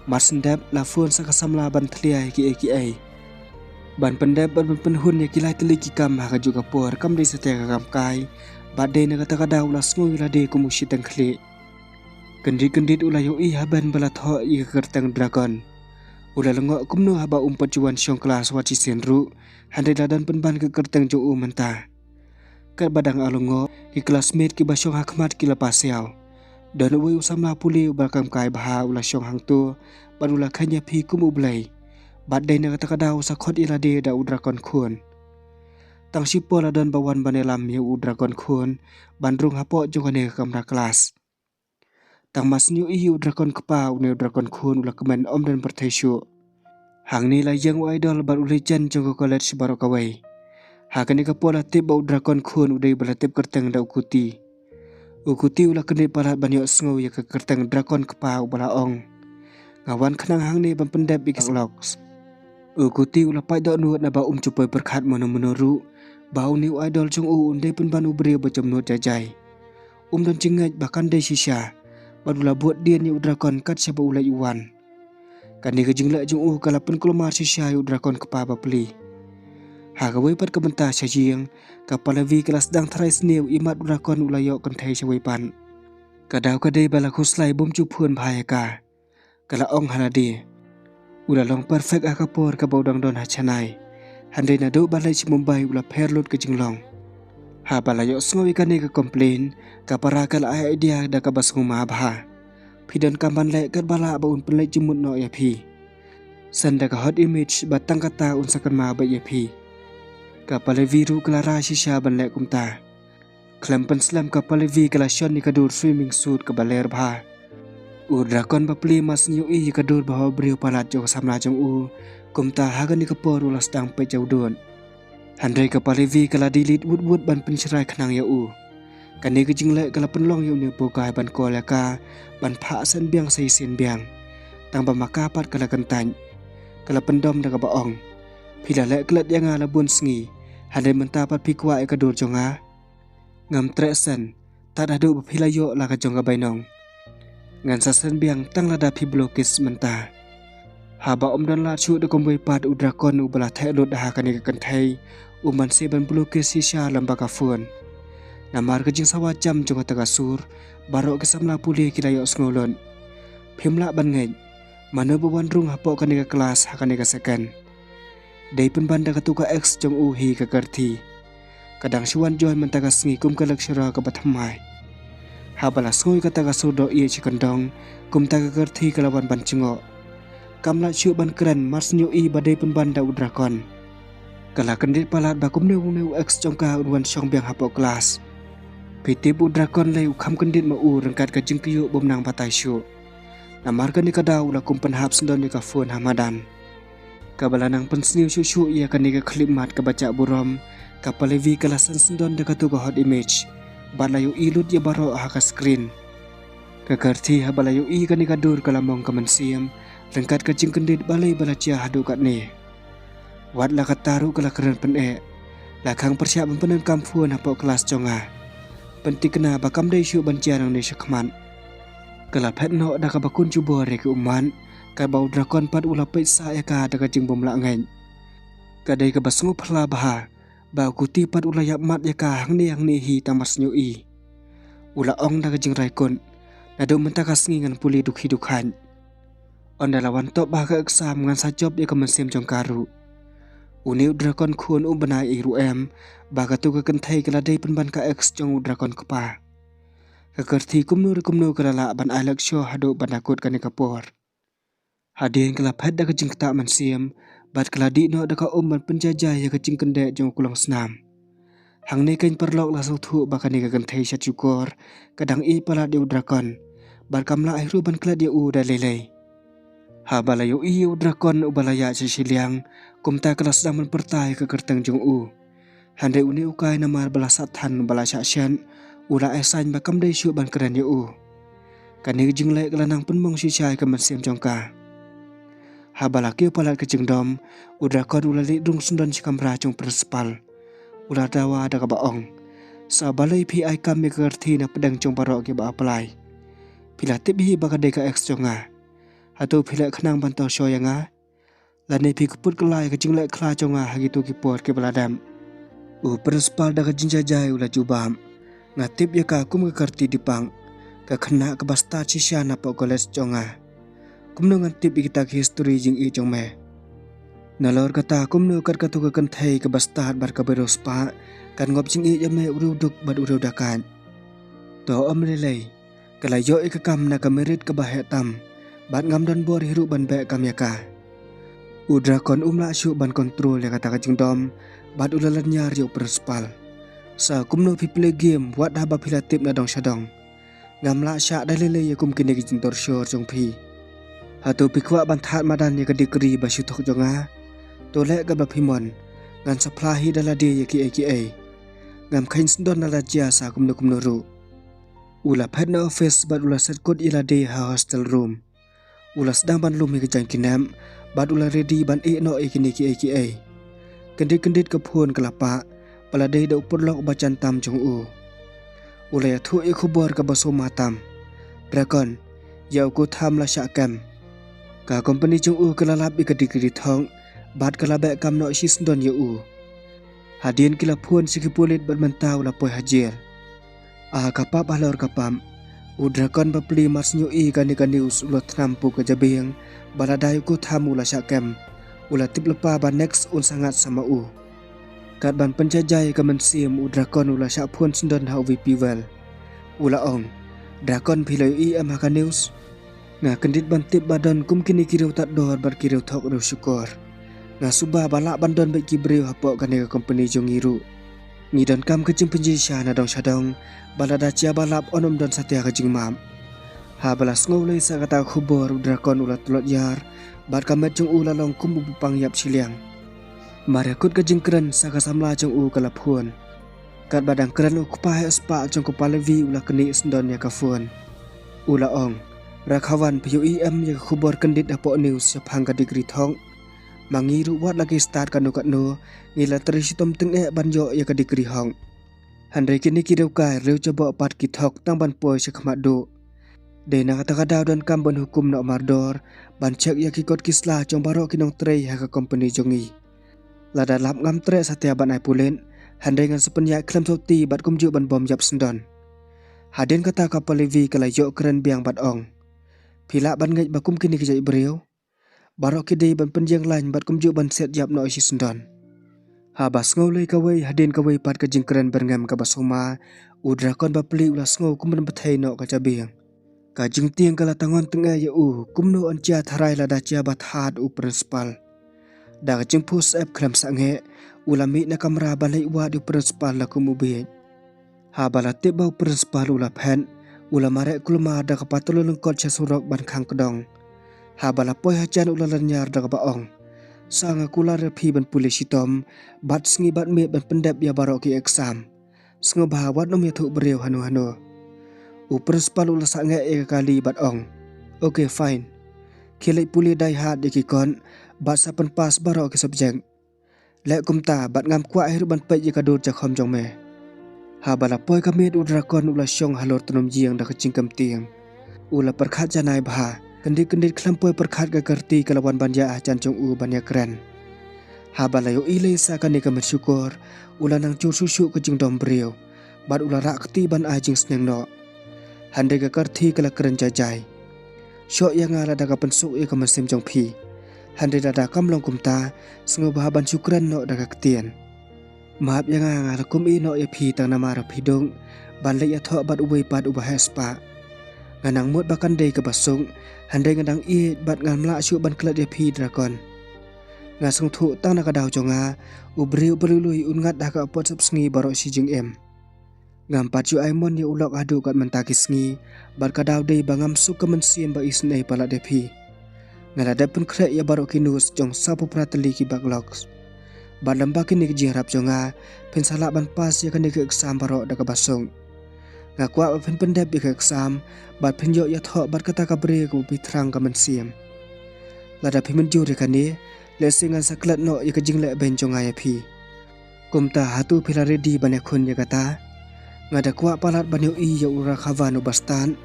marsendap la phone sa kasamla ban thliai ki ai ban pendap ban penhun ya kilai teli ki kam ha ka juga por kam de sete ka kam kai badai na kata-kata ula smui la de kumushi tang khli kendit ula yo i haban bala tho i kertang dragon ula lengo kumno haba pacuan syong kelas wachi senru handai ladan penban ke kertang jo menta kat badang alungo ki classmate ki basyong hakmat ki lepas siau dan we usam la puli balkam kai baha ula syong hang tu badula khanya phi kum ublai badai na kata kadau sa khot ilade da udrakon khun tang sipo la dan bawan banelam ye udrakon khun bandrung hapo jongane kamra kelas tang mas new i udrakon kpa une udrakon khun ula kemen om dan pertheshu hang ni la yang idol bar ulijan jong college barokawai hakani ka pola tip bau drakon khun udai bala tip kerteng da ukuti ula kene para banyo sngo ya ka kerteng drakon kpa bala ong ngawan khnang hang ni ban pendap ik loks ukuti ula pai do nuat na ba cupai perkhat mono bau ni idol jong undai pen ban ubre bacam nuat jajai don jingat bahkan dai shisha badula buat dia ni drakon kat seba ulai uwan kani ka jingla jong kala pen kolomar shisha drakon kpa ba pli hagawai pat kabenta sajing kapala vi kelas dang thrai sneu imat drakon ulayo kan thai sawai pan kadau kadai bala khuslai bum chu phun bhai ka kala ong halade ula long perfect akapor ka bodang don hachanai handai na do balai si Mumbai ula perlot ke jinglong ha bala yo sngowi kane ka complain ka para kala idea da ka basnguma bha pidon kamban le kat bala ba un pelai jimut no ya phi sanda ka hot image batang kata unsakan ma ba ya phi kapal viru kelara shisha ban le kumta klampan slam kapal vi kala shon ni kadur swimming suit ka baler bha u drakon bapli mas nyu i kadur bahawa brio palat jo samla jong u kumta hagan ni kapor ulas dang pe jaudon handai kapal vi kala dilit wud ban pencerai khnang ya u kani ke jingle kala penlong yu ni pokai ban kolaka ban pha san biang sai sin biang tang ba makapat kala kentan kala pendom da ka baong Pila lek kelat yang ala bun sengi, handai mentapat pikwa ekadur jonga. Ngam tresen, tak ada pila yo la ka jonga bainong. Ngan sasen biang tang lada pi blokis mentah. Haba dan la chu de komboi pat udrakon ubala thai lut ha kani ka kanthai uman seban blokis sisha lamba ka phone. Namar ka jing sawa jam jonga taga sur, barok ke samla puli kila yo ngolon. Phimla ban ngai, mana bawan rung hapo kani ka kelas ha kani ka second. Dai pun banda ka tuka X jong hi ka karthi. Kadang syuan joy mentaga sengi kum ka lakshara ka bathamai. Habala soi ka taga sudo ie chikandong kum taga karthi ka lawan ban chingo. Kamla syu ban keren mars nyu badai pun banda udrakon. Kala kendit palat ba kum neu X jong ka unwan syong biang hapo kelas. Piti udrakon leu kham kendit ma rengkat ka jing kiyu bomnang patai syu. Namar ka ni ka daw la kum penhap sendon ni ka phone hamadan. Kabalanang pensniu syusyu ia kan ka klimat ka baca burom ka palevi kalasan sendon de ka tu hot image balayu ilut ya baro ha ka screen ka karthi ha balayu I kan ka dur ka lamong ka mensiam lengkat ka jingkendit balai balacia hadu kat ni wat la ka taru kala keren pen la khang persiap penen kampuan hapo kelas jonga penting kena bakam dai syu bancia nang ni syakman kala phet no da ka bakun cubo re ke uman ka bau drakon pat ula paisa ya ka daga jing bom la ngai kadai ka basungu phla baha ba kuti pat ula yap mat ya ka hang ni hi tamas nyu I ula ong daga jing raikon nado menta ka sengi ngan puli duk hidukan on dalawan top ba ka exam ngan sa job ya ka mensim jong karu uni drakon khun bana I ruem ba ka tu ka kenthai kala dai penban ka ex jong drakon kapa ka karthi kumnu kala la ban alak sho hado banakut kan ka por Hadin kala phet da kajing kata mansiam, bat kala di no da ka ban penjajah ya kajing kende jong kulang senam. Hang ne kain perlok la thu baka ni ka ganthai sat syukur, kadang I pala di udrakon, bat kamla airu ban kala dia da lelei. Ha balayo I udrakon ubalaya siliang, kumta kala sedang menpertai ke kerteng jong Handai uni ukai namar balasat han balasya syan, ula esan bakam dai syu ban keren ya Kani jing lek kala nang penmong syai ka mansiam jong ka. Habalaki palat kecing dom, udrakon ulali dung sundan cikamra jong principal. Ular dawa ada kabaong. Sabalai pi ai kami kerti na pedang jong barok ke ba apply. Pila tibi baka deka X jonga. Atau pila kenang bantau show yang Lani pi kuput kelai kecing lek kela jonga hagitu kipot ke baladam. Principal da kecing jajai ula jubam. Ngatip ya ka kum kerti dipang. Ka kena ke basta cisya na po college jonga. Kumno ngantip kita ke history jing I jong me. Nalor kata kumno kat katu ka kanthai ke bastad bar ka beros pa kan ngop jing I jame uruduk bad urudakan. To om lelei kala yo I ka kam na ka merit ka bahetam bat ngam dan bor hiru ban be kam ya ka. Udrakon umla syu ban kontrol ya kata ka jing dom bat ulalan nyar yo principal. Sa kumno pi play game wat haba pila tip na dong syadong. Ngamla sya da lelei ya kum kini ki jing tor syur jong pi. Hatu pikwa bantat madan ya kadikri basyutok jonga tolek ka bapimon ngan saplahi dala dia ya ki ngam kain sendon dala jasa kumno ru ula phet na office bad ula set kod ila day hostel room ula sedang ban lum hikajang kinam bad ula ready ban no kini ki kendit ka phone kelapa pala day da upurlok bacan tam jong ula ya thu I khubor ka baso matam drakon ya ko tham la syakam ka company jong kelalap I kadikri thong bat kalabe kam no sisndon ya hadien kila phun sikipulit bat mentau la poi hajir kapap halor kapam udrakon bapli mas nyu I kani us ulot trampu ke jabeng baladai ku thamu la syakam ula tip lepa ba next sangat sama kat ban penjajai ka mensim udrakon ula syak phun sendon hau VP well ula ong drakon pilai I amaka news nga kendit bantip badan kum kini kiriu tak dor bar kiriu thok ru syukur nga subah balak bandon baik kibriu hapok kani ka company jong iru ngidon kam kecing penjisya na dong syadong balada cia balap onom don satya ka jing mam ha balas ngolei sa kata khubor drakon ulat tulot yar bat kamet jong lalong kum bupang yap siliang marekut ka jing keren sa ka samla jong kalap huan kat badang keren kupahe spa jong kepala vi ula keni sendon ya ka fuan ula ong Rakawan PUIM yang khubor kendit apok news sepang ka digri thong Mangiru wat lagi start kanu ngila terisi tom teng ban yo ya ka dikri hong. Handai kini kireu kai reu coba pat kithok tang ban poi sekhamat do. De na kata kadau dan kam ban hukum nak mardor ban cek ya kikot kisla jong barok kinong trei ha ka company jongi. Lada lap ngam tre satia ban ai pulen handai ngan sepenya klem soti bat kumju ban bom jap sendon. Hadin kata kapal levi kala yo keren biang bat ong. Pila ban ngej bakum kini kijai beriau. Barok kidei ban penjang lain bat kumju ban set jap no isi sendon. Habas ngolei kawai hadin kawai pat ka jingkeren berngam ka basoma udra kon bapli ulas ngau kum ban bathai no ka cabiang. Ka jing tiang kala tangon tengah ya kumno ancia tharai lada cia bat had principal. Da ka jing pus ep klam sange ulami na kamera balai wa di principal la kum ubi. Habala tip bau principal ula pen ulamare kulma da ka patulu lengkot cia surok ban khang kedong. Habala poi hajan ula lanyar da ka baong. Sanga kula repi ban polisi tom bat sengi bat me ban pendap ya barok ki exam. Sengo bahawat nom ya thuk beriau hanu. Principal ula sange kali bat ong. Okay fine. Kilai puli dai hat di kikon bat sapan pas barok ki subjek. Lek kumta bat ngam kwa akhir ban pej ka dur jakhom jong me. Habala poi kami udrakon ula syong halor tenom jiang da kecingkam tiang. Ula perkhat janai bah. Kendit kelampoi perkhat ke kerti kelawan banja ajan jong banya keren. Habalayo ilai sakani ka bersyukur ula nang cur susu ke jing dom beriau. Bat ula rak keti ban ajing seneng no. Handai ke kerti kala keren jajai. Syok yang ala daga pensuk ka mesim jong pi. Handai dada kam long kumta sengo bahaban syukran no daga ketian. Maaf yang ala kum no ya pi tang nama ra pidong ban le ya thok bat ubai pat ubah hespa. Nganang mut bakan dei ke basung handai ngadang bat ngan mla syuk ban klat ya pi drakon. Ngasung thu tang na kadau jonga ubri lui ungat dah ka pot sep sengi barok si jing em. Ngam pat ju aimon ya ulok adu kat mentaki sengi bat kadau dei bangam suk kemen siem ba isnei pala de pi. Ngalada pun krek ya barok kinus jong sapu prateli ki backlogs. Bat lembak kini ke jiharap jonga pen salak ban pas ya kan ke exam barok dah ka basung. Ngakwa pen pendap ya ke exam bat penjok ya thok bat kata kabre ku pitrang ka mensiam. Lada pi menjur kan ni lesingan saklat no ya ke jinglek ben jong ya pi. Kumta hatu pila ready banyak kun ya kata. Ngada kwa palat banyak ya ura khavan ubastan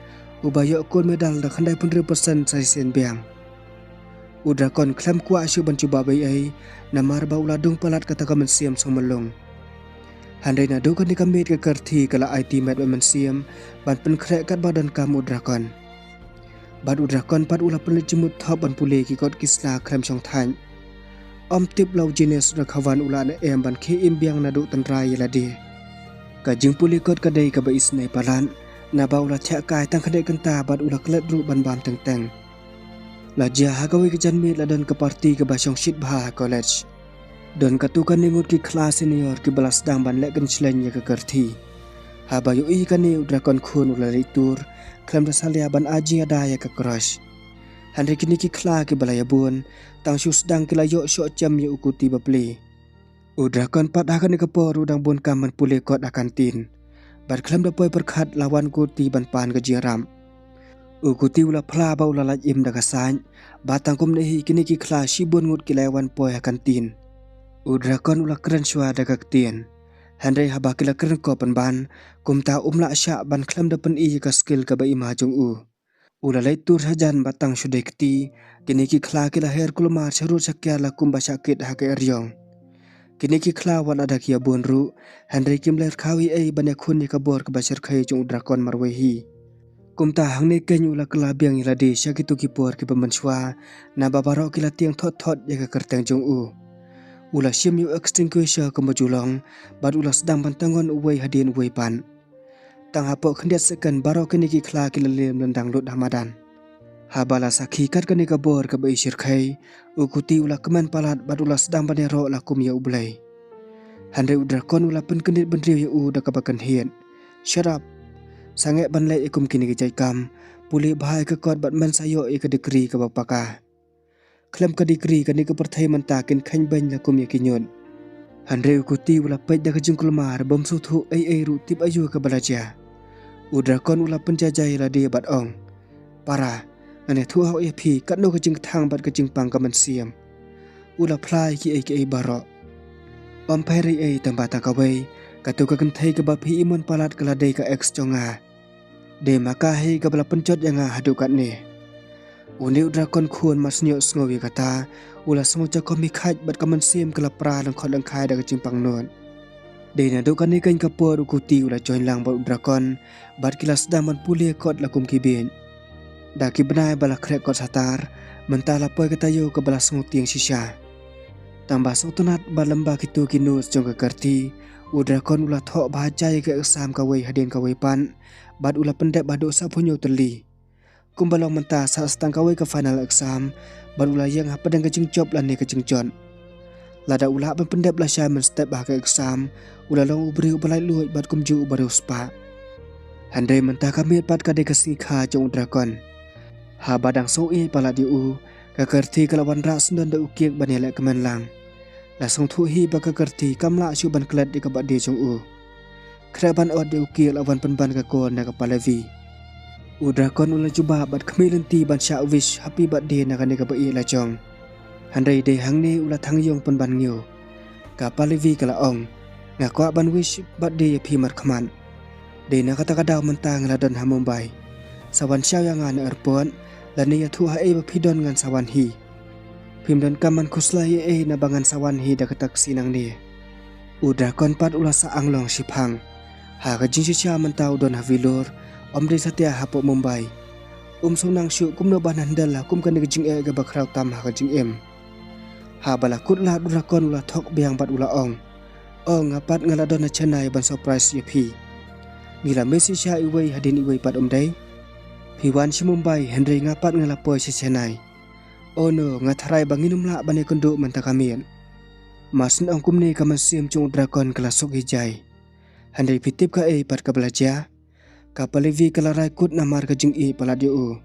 ubayok kun medal da khandai pun 100% sai sen biang. Udra kon klam kwa asyu ban cuba bai ai namar ba uladung palat kata ka mensiam song melong. Handai na dukan di kamit ke kerti kala IT met mensiam ban pen krek kat badan kamu drakon. Bad udrakon pat ula pen jemut thop ban pule ki kot kisla krem song than. Om tip lau jenis rakawan ula na em ban ke imbiang na du tentrai ladi. Ka jing pule kot kadai ka ba isnai palan na ba ula thak kai tang khandai kenta bad ula klet ru ban bam teng. La ja hagawi ke janmit la don ke parti ke ba song shit bah college. Don katukan ningut ki kelas senior ki balas dang ban lek gen slenya ke kerti. Habayu kan ni udrakon khun ula litur klam dasalia ban aji ada ya ke crush. Handai kini ki kla ki balaya bun tang syu sedang ki layo syok jam ya ukuti bapli. Udrakon pat akan ni kepor udang bun kaman pule kot akan tin. Bat klam dapoi perkhat lawan kuti ban pan ke jiram. Ukuti ula pla ba ula laj im da kasany batang kum nehi kini ki kla shibun ngut ki lawan poi akan tin. Udrakon ula keren syua daga ketien. Handai haba kila keren kopan ban kumta umla syak ban klam dapen ka skill ka ba ima jong Ula leitur hajan batang syudai keti kini ki kla kila her kulumar syarut sakya la kumba syakit hake eryong. Kini ki kla wan ada kia bonru handai kim ler kawi banyak kun ni kabor ke basir kai jong udrakon marwehi. Kumta hangni keny ula kela biang iladi syakitu ki por ki pemanswa na babarok kila tiang thot ya ke kerteng jong Ula syem yu extinguisher ke majulong bad ula sedang bantangon uwai hadin uwai pan. Tang hapok kendiat sekan barok kini ki kla kila lim lendang lut hamadan. Habala sakhi kat kini kabor ke bai syirkai ukuti ula keman palat bad ula sedang banero lakum ya ublai. Handai udrakon ula pen kendit bendriu ya da kabakan hian. Shut up. Sangek ban lai ikum kini ki jaikam puli bahai ke kot bad man sayo ke degree ke bapaka. Klam ka degree kani ke perthai mentakin khany ban la kum ya kinyon. Handai ukuti ula pej da kejung kulmar bom suthu ru tip ayu ke balaja. Udrakon ula penjajai la dia bat ong. Para ane thu hau ya pi kat no kejing thang bat kejing pang ka mensiam. ula plai ki barok. Pamperi tambah takawai, katu kagentai ke bapi imun palat keladai ke ex jonga. De makahi ke bala pencot yang hadukat ni. Uni drakon kun mas nyok sengawi kata, ula sengaja komi khaj bat kaman sim ke lapra dan khot langkai dah kecimpang nun. De nadukan ni kan kapur ukuti ula join lang bat drakon, bat kilas daman pulih kot lakum kibin. Dah kibenai bala krek kot satar, mentah lapoi ketayu ke bala senguti yang sisa. Tambah sautunat balamba kitu kinus jong kekerti, udrakon ula thok bahajai ke exam kawai hadin kawai pan, bat ula pendek baduk sapunyo terli. Kumbalong mentah saat setang kawai ke final exam, bat ula yang padang kecing job lani kecing jon. Lada ula ban pendek belasya men step bah ke exam, ula long ubri ubalai luit bat kumju ubari uspa. Handai mentah kami pat kadai kesingkha jong udrakon. Ha badang soi pala diu, kekerti kelawan rak sendan da ukik banelek kemenlang. Lasong thuhi ba kekerti kamla syuban kelat di kabat di jong u. Kreban od di ukik lawan penban kakon na kapalevi. Udrakon ula cuba bat kemilenti ban syak wish happy birthday na kani kabai la jong. Handai de hang ni ula thangyong penban ngiu. Kapalevi kala ong, ngakwa ban wish birthday pi mar khaman. De na kata kadaw mentang ladon ha Mumbai. Sawan syau yang an airport, lani ya thu ha bapidon ngan sawan hi. Pimdon kaman kuslai na bangan sawan hi da ketak sinang ni. Udrakon pat ula saang long siphang. Ha kajing sya mentau don ha vilur, omri satya hapok Mumbai. Sunang syu kumno banan dala kum kan kajing ga bakrau tam ha kajing em. Ha balakut la udrakon ula thok biang pat ula ong. Ong ngapat ngaladon na Chennai ban surprise yapi. Ngila mesi sya iwei hadin iwei pat omdai. Piwan si Mumbai Henry ngapat ngalapoi si Chennai. Ono ngatharai banginum la bani kunduk mentakamian. Masun angkum ni kaman sim cung drakon kelasuk hijai. Henry pitip ka pat ka belajar. Kapalevi kalarai kut namar ka jing pala diu.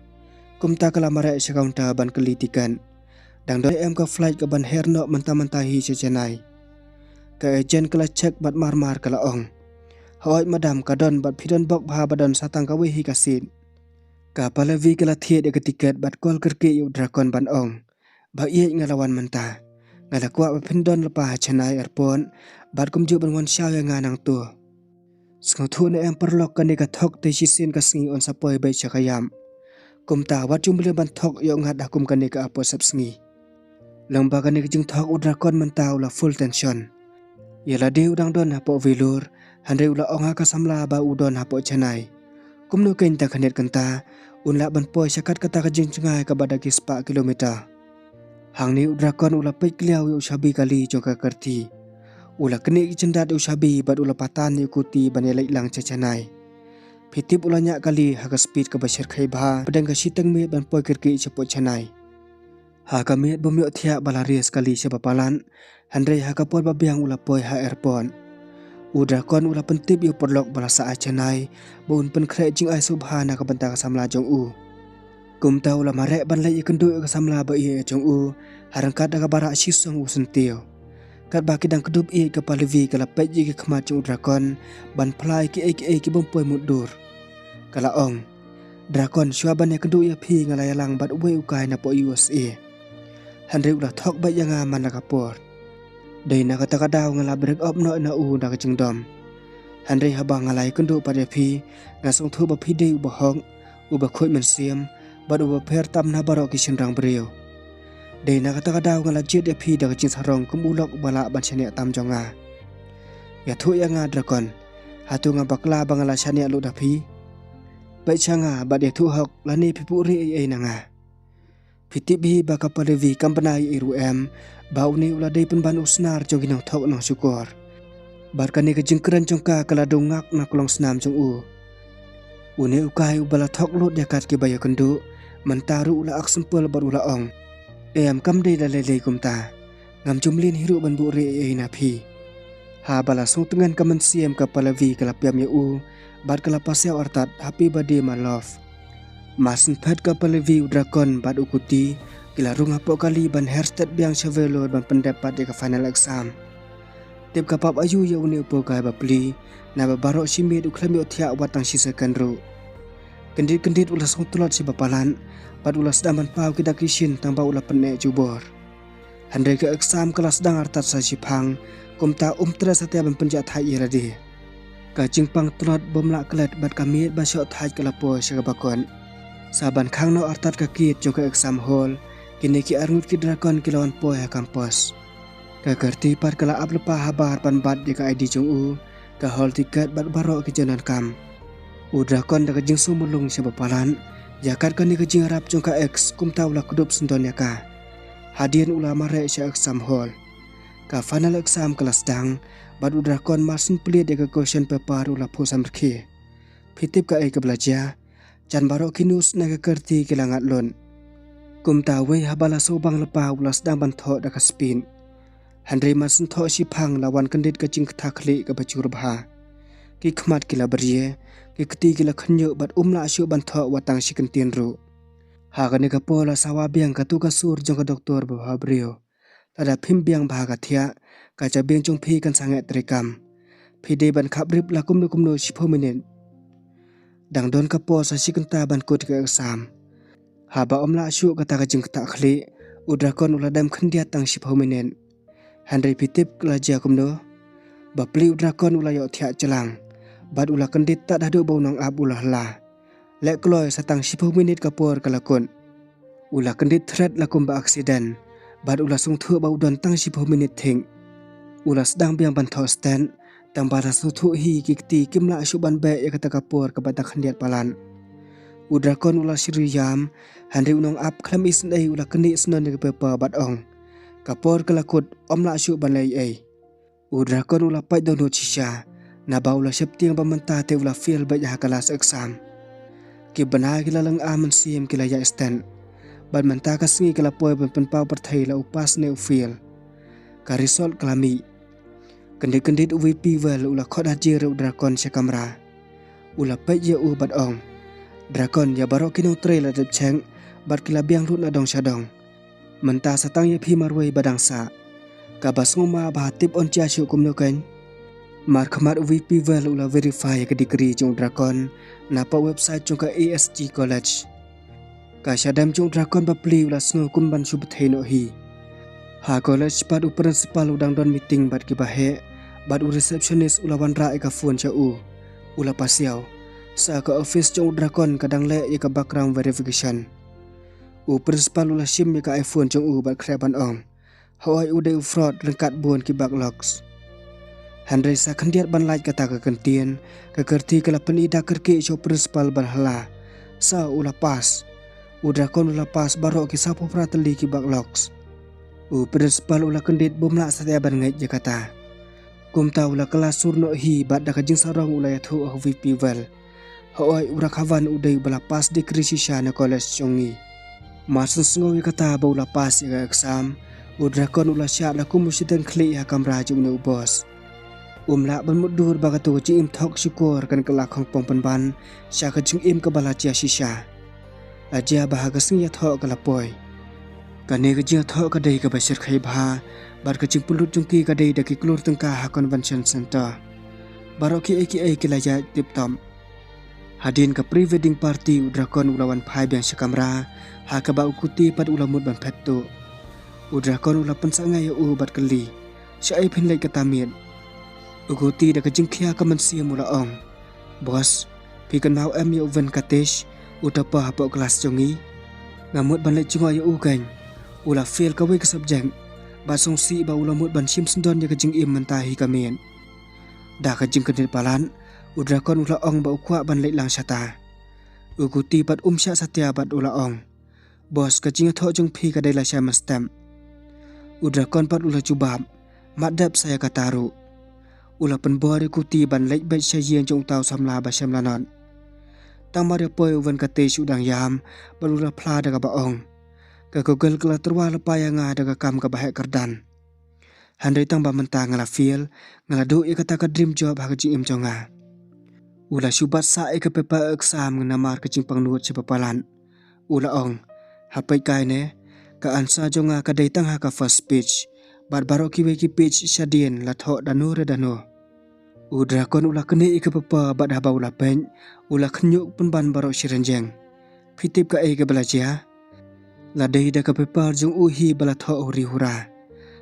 Kumta kalamara sakaunta ban kelitikan. Dang doi ka flight ka ban herno mentah-mentahi si Chennai. Ka ejen kala cek bat marmar kala ong. Hawai madam kadon bat pidon bok bha badan satang kawi hi kasin. Kapalevi kala thiet ke tiket bat kol kerke yu drakon ban ong. Ba iet ngalawan mentah. Ngalakwa bapindon lepa Chennai airport bat kumju ban wan syau yang nganang tu. Senguthu na yang perlok kan ka thok te sisin ka sngi on sapoi bai chakayam. Kumta wat jumble ban thok yo ngat kum kan ka apo sap sngi. Lamba kan ka jing thok udrakon mentau la full tension. Yala de udang don hapo vilur, handai ula ong ka samla ba udon hapo Chennai. Kumno kain ta khanet kanta unla ban poi syakat kata ka jing cengai ka badagi 4 kilometer. Hang ni udrakon ula pek kliau yu shabi kali jong ka kerti. Ula keni cendat yu shabi bat ula patan ikuti ban elai lang Chennai. Pitip ula nyak kali ha ka speed ka basir khai bha pedang ka siteng me ban poi kerki cepo Chennai. Ha ka me bomyo thia balaris kali sebapalan handai ha ka poi babiang ula poi ha airport. Udrakon ula pentip yu perlok balasa Chennai bun pen krek jing ai subhana ka banta ka samla jong u. Kumta ula marek ban lai kendu ka samla ba i jong u harangkat ka barak sisong u sentio. Kat ba kidang kedup i ka palevi kala pej ji ka khmat jong drakon ban plai ki bompoi mudur. Kala ong drakon syuaban ya kendu ya phi ngalai lang bat ubai ukai na po USA. Handai ula thok ba yang man na kapor. Dai na kata kadaw ngala break up no na u da kajing dom. Handai habang ngalai kendu pada phi ngasong thu ba phi dei uba hong uba khoi men siam bat uba pher tam na barok ki rang brio. Dai na kata kadaw ngala jet ya phi da kajing sarong kumulok bala ban chania tam jonga. Ya thu yang drakon hatu ngabakla bangala chania lu da phi. Bai changa bat ya thu hok lani phi puri ai nanga. Pitibi ba kapalevi kampanai iru em bau ni ula dei penban usnar jong ginang thok no syukur. Barkani ke jengkeran jongka kala dongak na kolong senam jong u. Une ukai ubala thok lot yakat ke baya kendu mentaru ula ak sempel bar ula ong. Em kam dei la lele kumta. Ngam jumlin hiru ban bu re e na phi. Ha bala song tengan kamen siem kapalevi kala piam ya u bar kala pasel artat happy birthday my love. Masen pet kapalevi udrakon bat ukuti kila rung hapo kali ban hairstyle biang chevelo ban pendapat di ke final exam. Tip kapap ayu ya uni upo kai bapli na babarok simit uklam yo thia watang sisa kanru. Kendit ula song tulot si bapalan bat ula sedaman pau kita kishin tamba ula penek jubor. Handai ke exam kelas dang artat sa sipang kumta umtra satia ban penjat thai iradi ka jingpang tunat bomla klet bat kami ba shot thai kalapo shaga bakon saban khang no artat ka kit jo ke exam hall kini ki arngut ki drakon kilawan po ha kampus ka kerti par kala aplepa habar pan bat di ka ID jong u ka hall tiket bat baro ki janan kam u drakon da ka jing sumulung shaba palan yakat ka ni ka jing rap jong ka ex kumta ula kudup sendon ya ka hadian ulama re sya exam hall ka final exam kelas dang bad udrakon masin pelit ya ka question paper ula phosam rkhi phitip ka ai ka belajar jan baro kinus na ka kerti kilangat lon kumta wei habala sobang lepa ula sedang ban tho da ka spin handre masin tho si phang lawan kendit ka jing thakli ka bachur bha ki khmat kila bariye ki kti kila khnyo bat umla syu ban tho watang si kentin ru hagane ka pola sawa biang ka tu ka sur jong ka doktor ba brio tada phim biang ba ka thia ka cha biang jong phi kan sange trikam phide ban khabrip la kumno sipho minen dang don ka po sa sikenta ban kut ka exam haba omla syu ka ta ka jing ta khli udrakon ula dam khandia tang sipho minen handai phitip kla ja kumno ba pli udrakon ula yo thia chalang bad ula kendit ta dadu bonang ab ula la le kloy satang 10 minit kapor kalakon ula kendit thread lakum ba accident bad ula sung thu ba udon tang 10 minit thing ula sedang biang ban tho stand tang bara su thu hi kikti kimla suban ba ya kata kapor ka bata khandiat palan udrakon ula siriyam handai unong ap khlam isnai ula kendi snon ni pepa bad ong kapor kalakut omla su ban lai ai udrakon ula pai dono chisha na ba ula septiang ba manta te ula fail ba ya kelas exam ki bana kila lang aman siem kila ya stand ban manta ka singi kila poi ban pau perthai la upas ne ufil ka result klami kendit UVP wel ula khoda jira drakon se kamera ula pai ye u bad ong drakon ya baro kinong trailer dep cheng bat kila biang lut na dong sadong menta satang ye phi marwei badang sa ka basngoma ba tip on cha shu kumno kan mar khamar UVP wel ula verify ka degree jong drakon na pa website jong ka ASG college ka syadam jong drakon ba pli ula sngo kumban sub theino hi ha college pad u principal udang don meeting bat ki bahe bad u receptionist ula wan ra ka phone cha u ula pasiao sa ka office jong drakon kadang le ka background verification u principal ula sim ka iPhone jong u bat khreban ong hoi u de fraud lengkat bon ki backlogs handai sa khandiat ban lai kata ka kentien ka kerti kala penida kerki so principal ban hala sa ula pas udrakon ula pas baro ki sapo prateli ki backlogs u principal ula kendit bomla satia ban ngai jakata kumta ula kelas surno hi bad da ka jing sarong ula yathu VP wel hoi ura khavan udai bala pas di krisisha na college chongi masun sngowi kata ba ula pas ya exam udrakon ula sya la kumusiten khli ha kamra jung ne boss umla ban mudur bagatu ji im thok syukur kan kala khong pong pan sya ka jing im ka bala chia shisha aja bahaga sing ya thok kala poi kane ka jia thok ka dei ka basir khai bha bar ka jing pulut jung ki ka dei da ki klur tengka ha convention center baroki eki la ja tip tom hadin ka pre wedding party udrakon ulawan phai biang sakamra ha ka ba ukuti pad ulamut ban phetto udrakon ula pensangai u bat kali syai phin lai ka tamit uguti da ka jingkhia ka man siam ula ong boss pi kan mau em yo ven katesh utapa hapo kelas jongi ngamut ban le chunga yo ukan ula fail ka we ka subject ba song si ba ula mut ban sim sendon ya ka jing im manta hi kamen da ka jing kenil palan udrakon ula ong ba ukwa ban le lang sata uguti pat sya satya bat ula ong boss ka jing tho jung phi ka dai la sya mastam udrakon pat ula jubab madap saya kataru ula penbore kuti ban lek bet sayen jong tau samla ba samlanon tamare poi wan kate sudang yam balula phla daga ba ong ka google kala terwa lepa nga daga kam ka bahek kardan handai tang ba menta ngala feel ngala do e kata ka dream job ha ka jing im jonga ula subat sa e ka pepa exam ngna mar ka jing pangnuot se papalan ula ong hapai kai ne ka ansa jonga ka dai tang ha ka first speech barbaro ki we ki pitch sadien la tho danu re danu udrakon ula kene ika papa bad haba ula pen ula khnyuk penban baro sirenjeng phitip ka e ka belaja la dei da ka pepar jung uhi bala tho uri hura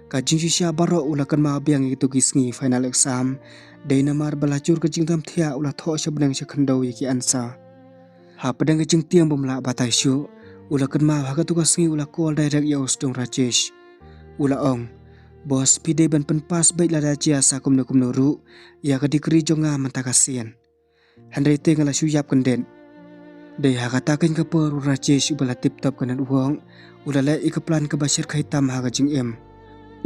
Kajing shisha baro ula kan ma biang itu gisngi final exam. Day namar balacur kajing tam thia ula tho shabdang shakhandau yaki ansa. Ha padang kajing tiang bumla batai syu. Ula kan ma haga tugasngi ula call direct ya usdong Rajesh. Ula ong. Bos pide ban penpas baik la raja sa kumno ru. Ya kadikri jonga mantakasian. Handai te ngala suyap kenden. Day haga takin kapur Rajesh ubala tip top kanan uang. Ula le ikaplan kabashir kaitam haga jing em.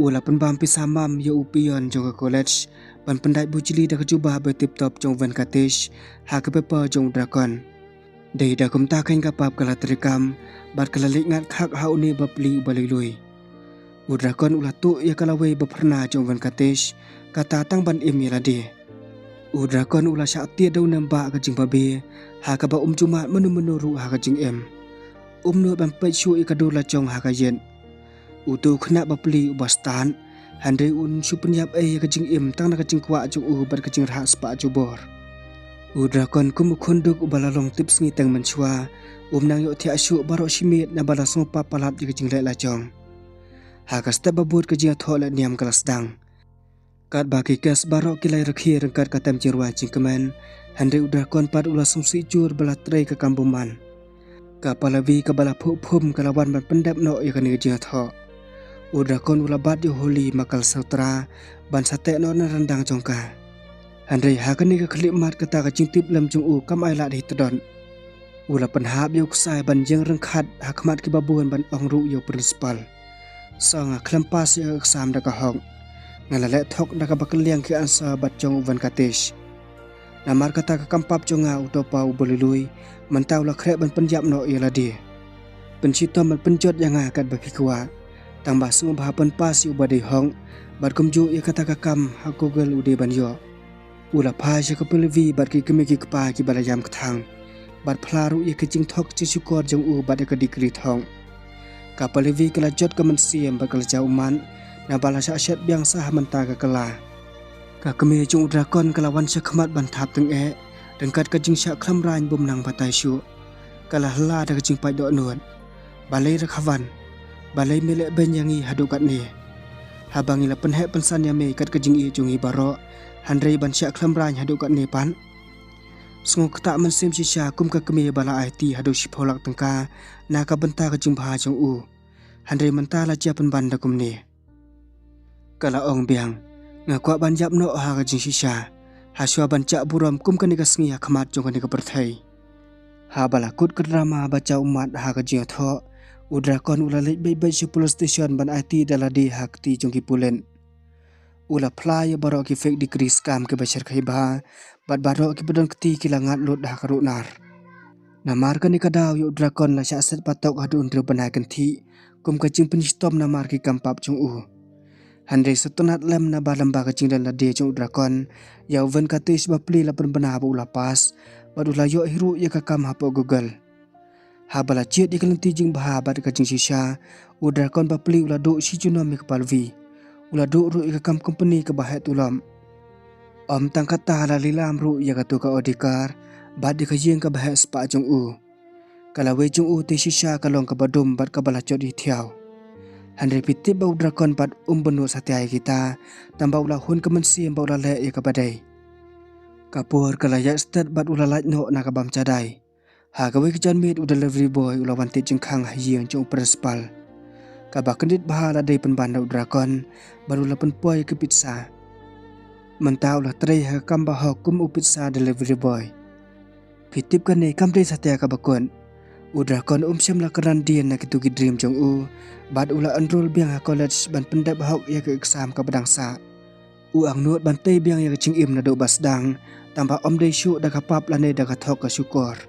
Ula penbam pisamam ya upion jong college ban pendai bujili dah kejubah betip top jong Venkatesh ha ke pepa jong Dragon. Dei dah kum takin kapap kala terikam bat kala lingat khak hau ni bapli balilui. Dragon ula tu ya kala wei baperna jong Venkatesh kata tang ban im ya ladi. Dragon ula syakti dau namba ke jing babe ha ka ba jumat menu ha ka jing em. Nu ban pe shu ikadula jong ha ka yen. Utu kena bapli ubastan handai shu penyap kajing im tang na kajing kwa jung bat kajing raha spa jubor. Dragon kum khunduk ubalalong tips ngi tang menchua nang yo thia shu baro shimit na bala song pa palap ji kajing le la jong. Ha ka sta babut kajing thola niam kalas dang. Kat bagi kes baro kilai rakhi rengkat katam jirwa jing kemen handai Dragon pat ula sungsi jur bala trei ka kambuman. Ka palavi ka bala phum kalawan ban pendap no ya kani kajing tho. Dragon ula bat yo holi makal sautra ban sate no na rendang jongka. Handai hakani ka klip mat kata ka cingtip lam jong kam ai la di tedon. Ula penhap yo kusai ban jeng rengkhat hakmat ki babuan ban ongru yo principal. Sanga klempas yo exam da ka hong. Ngala le thok da ka bakaliang ki ansa bat jong Venkatesh. Namar kata ka kampap jonga utopa ubolului mantau la khrek ban penjap no yo la di. Pencitom ban penjot yang kat bapikwa. Tambah semua bahapan pas yu badai hong bat kumju ya kata kakam ha Google ude ban yo. Ula pa ya ka pelvi bat ki kemiki kpa ki balayam kthang. Bat phlaru ya kejing thok chi syukor jong bat ka dikri thong. Ka pelvi kala jot ka mensiem bat kala jauman na bala syat biang sah menta ka kala. Ka kemi jong Dragon kalawan syakmat ban thap teng dengkat kejing syak khlam rain bum nang batai syu. Kala hla da kejing pai do nuan. Balai rakhawan balai melek benyangi hadukat ni. Habangi la penhek pensan yame kat kejing jungi baro handai ban syak khlamran hadukat ni pan. Sengo ketak mensim sisya kum ka kemi bala IT hadu sipolak tengka na ka benta kejing bha jong handai menta la cia pen ban da kum ni. Kala ong biang ngakwa ban jap no ha kejing sisya haswa ban cak buram kum ka ni ka sngi khmat jong ka ni ka perthai. Ha bala kut ka drama baca umat ha kejing tho. Dragon ula lek baik-baik si police station ban IT daladi hak ti jongki pulen. Ula play baro ki fake degree scam ke bashar khaiba bat baro ki bedon keti kilangat lot dah karunar. Namar kan ikadaw yu Dragon la syaset patok hadu undre banai kenti kum kajing penistom namar ki kampap jong Handai setonat lem na balam ba kajing dan lade jong Dragon ya Venkatesh bapli la penbena ba ula pas bat ula yo hiru ya kakam hapo Google. Habala ciet di kelenti jing bahabat kajing sisya Dragon bapli ula duk si junom mi kepalvi ula duk ru ikakam company ke bahet tulam tang kata la lilam ru ya katu ka odikar bat di kajing ke bahet spa jong kala we jong te sisya kalong ke badum bat ka bala chot di thiau handai pitip bau Dragon bat benu satiai kita tambah ula hun kemensim bau la le ya ka badai kapur kala ya stat bat ula laj no na ka bam cadai. Ha kawe kejan mit u delivery boy ula wanti jengkhang hayiang jong principal. Ka ba kendit bahala dai penbanda Dragon baru la penpoi ke pizza. Mentau la trei ha kamba hokum pizza delivery boy. Pitip kan ni kamri satya ka bakon. Dragon syam la keran dian na kitu ki dream jong bad ula enroll biang ha college ban pendap hok ya ke exam ka badangsa. Ang nuot ban tei biang ya ke ching im na do basdang tambah dei syu da kapap la ne da ka thok ka syukor.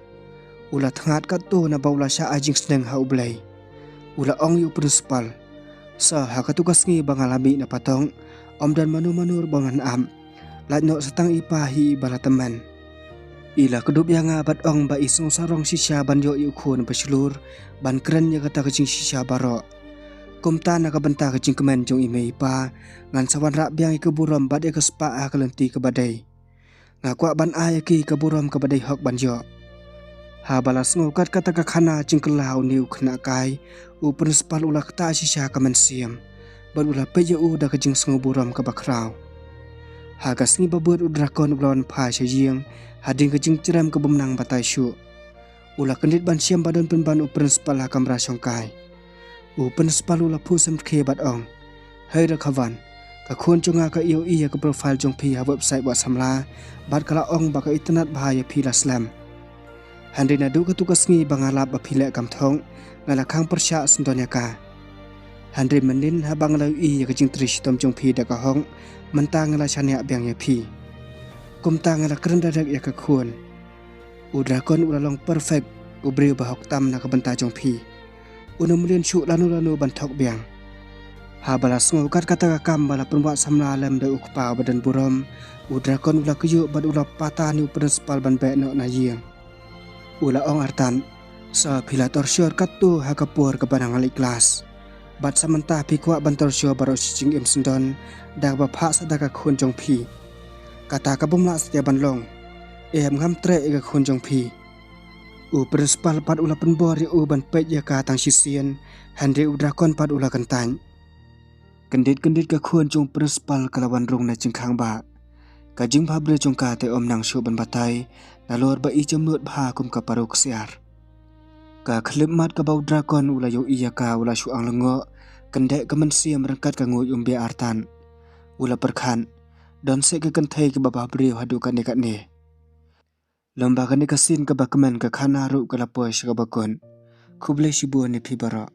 Ula thangat kat tu na baula sya ajing seneng ha ublay. Ula ong yu principal. Sa ha katugas ngi bangalami na patong dan manu-manur bangan Lat no setang ipahi bala teman. Ila kedup yang abat ong ba isong sarong sisya ban yo yu khun paslur ban keren ya kata kecing sisya baro. Kumta na kabenta kecing kemen jong ime ipa ngan sawan rak biang ikeburom bad ke spa ha kelenti ke badai. Ngakwa ban ay ki keburom ke badai hok ban yo. Ha balas ngokat kata ka khana jingkelau niu khna kai principal ula kta sisya kamen siam bat ulah peja da kajing sengu buram ka bakrau. Haga sengi babut drakon ulawan pa syajing hading kajing ceram ke bemnang batai syu. Ulah kendit ban siam badan penban principal hakam rasyongkai. Principal ulah pusam ke bat ong. Hai rakawan. Ka khun chunga ka iyo iya ka profile jong pi ha website buat samla bat kala ong baka internet bahaya pi la slam. Handai nadu ka tugas ngi bangalap ba pilek kam thong ngala khang persya sendonya ka. Handai menin ha bangla iya ka jing trish tom jong pi da ka hong mentang ngala chania byang ya pi. Kum tang ngala kren dadak ya ka khun. Udrakon ulalong perfect ubri bahok tam na ka benta jong pi. Unumulin syu lanu bantok byang. Habalas ngukat kata kakam bala perbuat samla alam da ukpa badan buram udrakon ula kuyu bad ula patah ni principal ban baik no na ying ula ong artan sa pilator syur katu hakapur ke banang alik kelas bad samantah pi kuat bantor syur baro sicing im sendon dak bapak sadaka khun jong pi kata kabumla setia ban long ngam tre ka khun jong pi principal pad ula penbor ri ban pej ya ka tang sisien handre udrakon pad ula kentang kendit ka khun jong principal kalawan rong na jingkhang ba ka jing bhabre jong ka te om nang shu ban batai na lor ba i jamut bha kum ka paruk siar ka khlip mat ka bau drakon ula yo iya ka ula shu ang lengo kendek ka mensiam rangkat ka ngui umbe artan ula perkhan don se ka kanthai ka baba bre hadu ka ne lomba ka ne ka sin ka bakman ka khana ru ka lapoy ka bakon khuble shibu ne phi bara